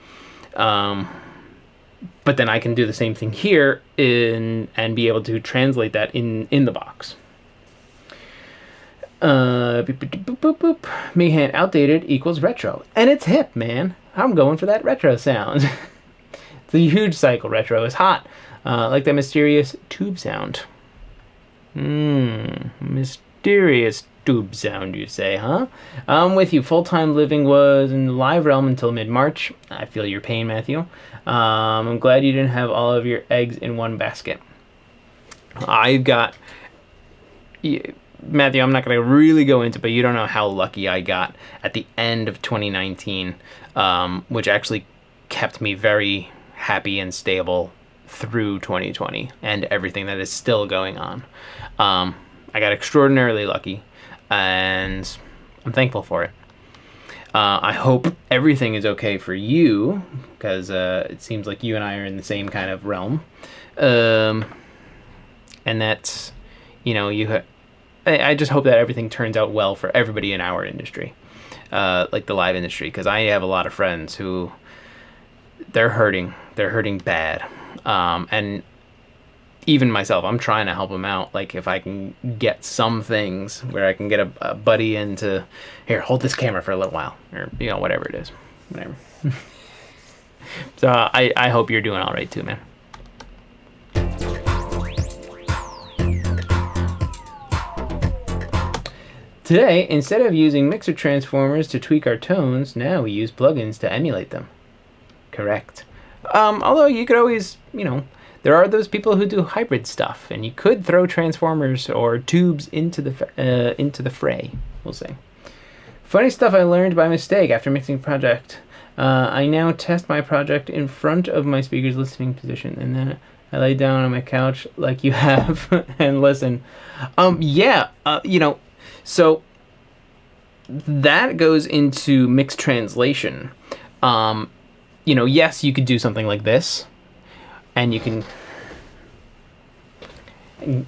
Speaker 1: But then I can do the same thing here and be able to translate that in the box. Meehan, outdated equals retro. And it's hip, man. I'm going for that retro sound. It's a huge cycle. Retro is hot. Like that mysterious tube sound. Mysterious tube sound, you say, huh? I'm with you. Full-time living was in the live realm until mid-March. I feel your pain, Matthew. I'm glad you didn't have all of your eggs in one basket. I've got... Matthew, I'm not going to really go into, but you don't know how lucky I got at the end of 2019, which actually kept me very happy and stable through 2020 and everything that is still going on. I got extraordinarily lucky, and I'm thankful for it. I hope everything is okay for you, because it seems like you and I are in the same kind of realm. And that's, I just hope that everything turns out well for everybody in our industry, like the live industry, because I have a lot of friends who, they're hurting bad. And even myself, I'm trying to help them out. Like, if I can get some things where I can get a buddy into, here, hold this camera for a little while, or, whatever it is, whatever. So I hope you're doing all right too, man. Today, instead of using mixer transformers to tweak our tones, now we use plugins to emulate them. Correct. Although you could always, there are those people who do hybrid stuff, and you could throw transformers or tubes into the fray, we'll say. Funny stuff I learned by mistake after mixing project. I now test my project in front of my speaker's listening position, and then I lay down on my couch like you have and listen. So that goes into mixed translation. Yes, you could do something like this, and you can,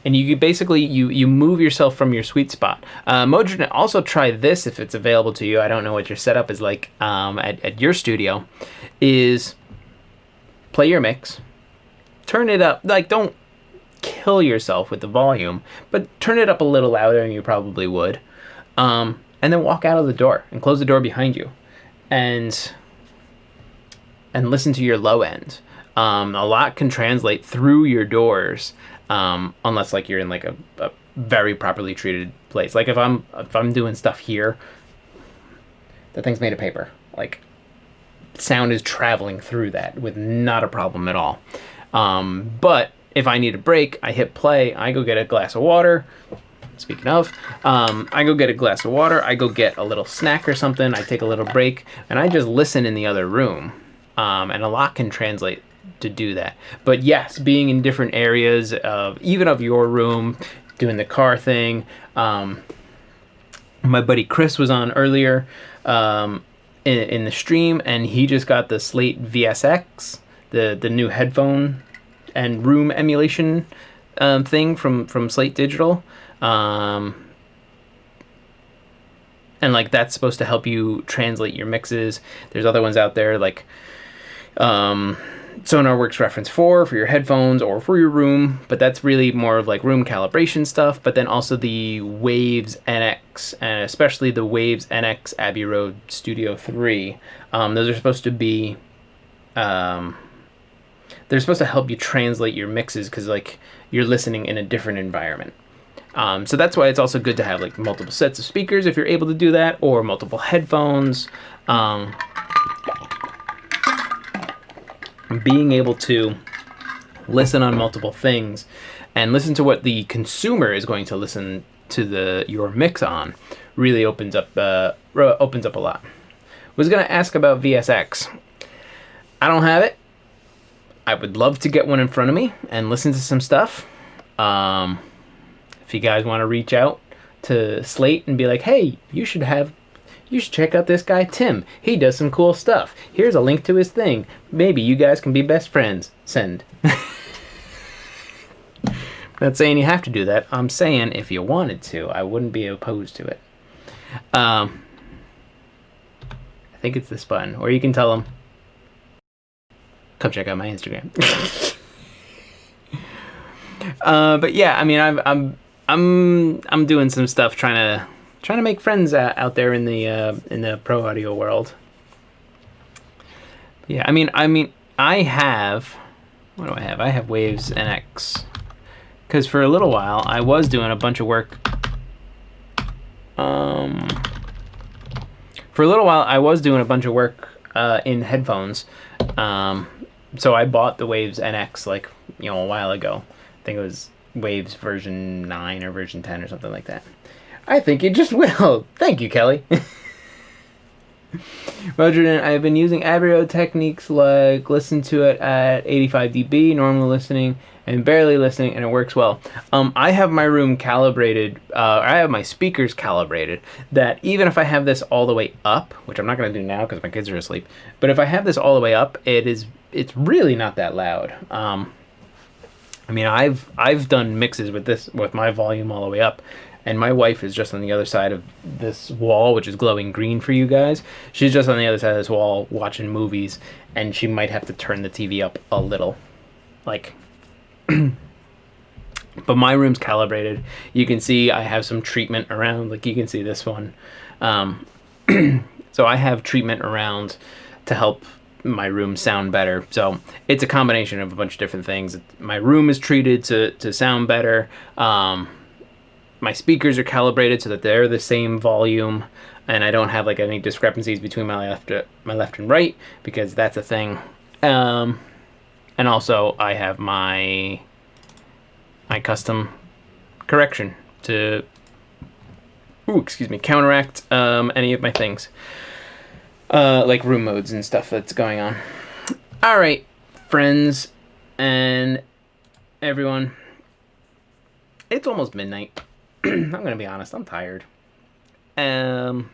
Speaker 1: and you basically, you move yourself from your sweet spot. Modric, also try this if it's available to you. I don't know what your setup is like at your studio. Is play your mix, turn it up, like don't kill yourself with the volume, but turn it up a little louder than you probably would, and then walk out of the door and close the door behind you, and listen to your low end. A lot can translate through your doors, unless like you're in like a very properly treated place. Like if I'm doing stuff here, the thing's made of paper. Like sound is traveling through that with not a problem at all. But if I need a break, I hit play, I go get a glass of water. Speaking of, I go get a glass of water, I go get a little snack or something, I take a little break, and I just listen in the other room. And a lot can translate to do that. But yes, being in different areas of even of your room, doing the car thing, My buddy Chris was on earlier in the stream, and he just got the Slate VSX, the new headphone and room emulation thing from Slate Digital. And like that's supposed to help you translate your mixes. There's other ones out there like SonarWorks Reference 4 for your headphones or for your room, but that's really more of like room calibration stuff. But then also the Waves NX, and especially the Waves NX Abbey Road Studio 3. Those are supposed to be they're supposed to help you translate your mixes because like you're listening in a different environment. So that's why it's also good to have like multiple sets of speakers if you're able to do that, or multiple headphones. Being able to listen on multiple things and listen to what the consumer is going to listen to your mix on really opens up a lot. Was going to ask about VSX. I don't have it. I would love to get one in front of me and listen to some stuff. If you guys want to reach out to Slate and be like, hey, you should check out this guy Tim. He does some cool stuff. Here's a link to his thing. Maybe you guys can be best friends. Send. Not saying you have to do that. I'm saying if you wanted to, I wouldn't be opposed to it. I think it's this button, or you can tell them, come check out my Instagram. But yeah, I mean, I'm doing some stuff trying to make friends out there in the pro audio world. Yeah, I mean, I have, what do I have? I have Waves NX, because for a little while I was doing a bunch of work. In headphones. So I bought the Waves NX like a while ago. I think it was Waves version 9 or version 10 or something like that. I think it just will. Thank you, Kelly. Roger, I've been using Abbey Road techniques like listen to it at 85 dB, normal listening, and barely listening, and it works well. I have my room calibrated, I have my speakers calibrated, that even if I have this all the way up, which I'm not going to do now because my kids are asleep, but if I have this all the way up, it's really not that loud. I mean, I've done mixes with this, with my volume all the way up, and my wife is just on the other side of this wall, which is glowing green for you guys. She's just on the other side of this wall watching movies, and she might have to turn the TV up a little. Like, but my room's calibrated. You can see I have some treatment around, like you can see this one. So I have treatment around to help my room sound better. So it's a combination of a bunch of different things. My room is treated to sound better. My speakers are calibrated so that they're the same volume, and I don't have like any discrepancies between my left and right, because that's a thing. And also I have my custom correction to counteract any of my things, like room modes and stuff that's going on. All right, friends and everyone, it's almost midnight. I'm gonna be honest, I'm tired. But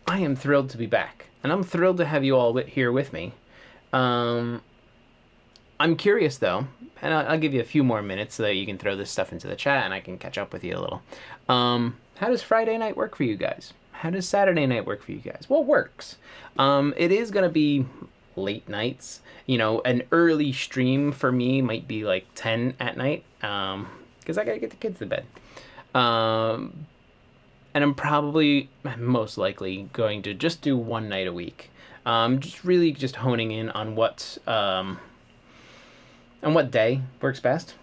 Speaker 1: I am thrilled to be back, and I'm thrilled to have you all here with me. I'm curious though, and I'll give you a few more minutes so that you can throw this stuff into the chat and I can catch up with you a little. How does Friday night work for you guys? How does Saturday night work for you guys? What works? It is gonna be late nights. An early stream for me might be like 10 at night, because I gotta get the kids to bed. And I'm probably most likely going to just do one night a week. Just honing in on what day works best.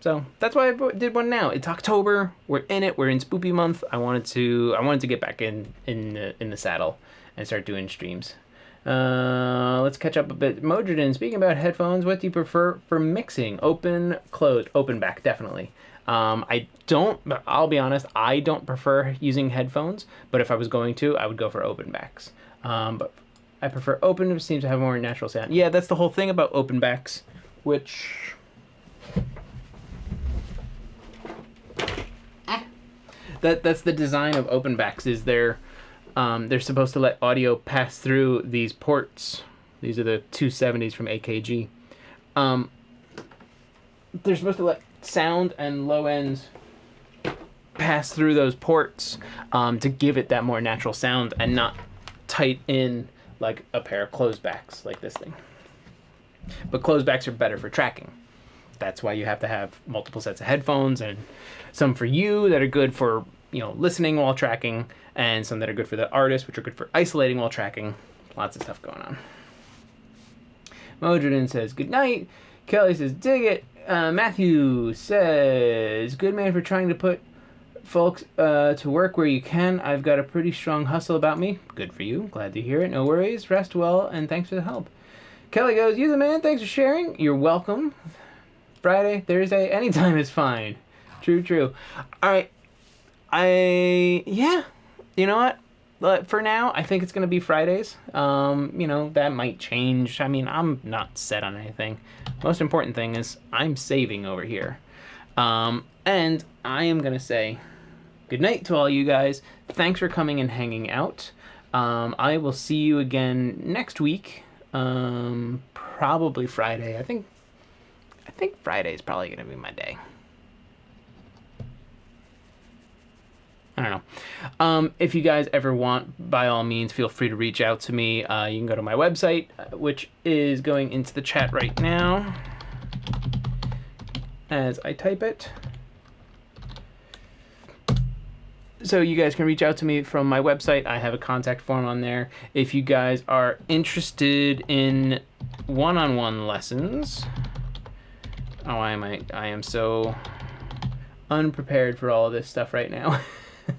Speaker 1: So that's why I did one now. It's October. We're in it. We're in Spoopy month. I wanted to get back in the saddle and start doing streams. Let's catch up a bit. Modridan, speaking about headphones, what do you prefer for mixing? Open, closed? Open back, definitely. I'll be honest, I don't prefer using headphones, but if I was going to, I would go for open backs. But I prefer open, it seems to have more natural sound. Yeah, that's the whole thing about open backs, which That's the design of open backs. Is they're supposed to let audio pass through these ports. These are the 270s from AKG. They're supposed to let sound and low ends pass through those ports to give it that more natural sound and not tight in like a pair of closed backs like this thing. But closed backs are better for tracking. That's why you have to have multiple sets of headphones, and some for you that are good for, listening while tracking, and some that are good for the artist, which are good for isolating while tracking. Lots of stuff going on. Modrin says, good night. Kelly says, dig it. Matthew says, good man for trying to put folks to work where you can. I've got a pretty strong hustle about me. Good for you. Glad to hear it. No worries. Rest well, and thanks for the help. Kelly goes, you the man. Thanks for sharing. You're welcome. Friday, Thursday, anytime is fine. True. All right. You know what? But for now, I think it's going to be Fridays. That might change. I mean, I'm not set on anything. Most important thing is I'm saving over here. And I am going to say good night to all you guys. Thanks for coming and hanging out. I will see you again next week. Probably Friday. I think Friday is probably going to be my day. I don't know. If you guys ever want, by all means, feel free to reach out to me. You can go to my website, which is going into the chat right now as I type it. So you guys can reach out to me from my website. I have a contact form on there. If you guys are interested in one-on-one lessons... Oh, I am so unprepared for all of this stuff right now.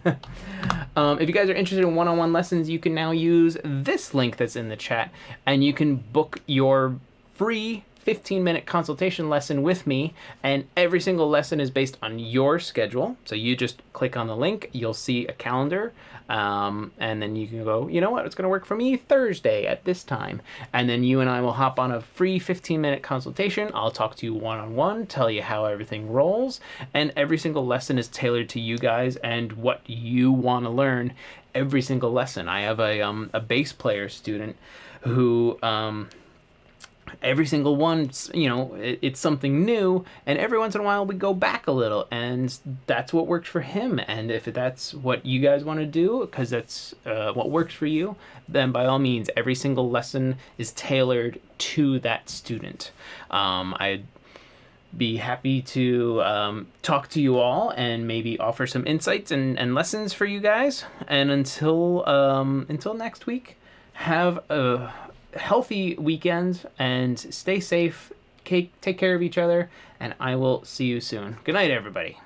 Speaker 1: If you guys are interested in one-on-one lessons, you can now use this link that's in the chat, and you can book your free 15-minute consultation lesson with me, and every single lesson is based on your schedule. So you just click on the link, you'll see a calendar, and then you can go, you know what, it's going to work for me Thursday at this time. And then you and I will hop on a free 15-minute consultation. I'll talk to you one-on-one, tell you how everything rolls, and every single lesson is tailored to you guys and what you want to learn every single lesson. I have a bass player student who... every single one, it's something new, and every once in a while we go back a little, and that's what works for him. And if that's what you guys want to do, because that's what works for you, then by all means, every single lesson is tailored to that student. I'd be happy to talk to you all and maybe offer some insights and lessons for you guys. And until next week, have a healthy weekend and stay safe. Take care of each other, and I will see you soon. Good night, everybody.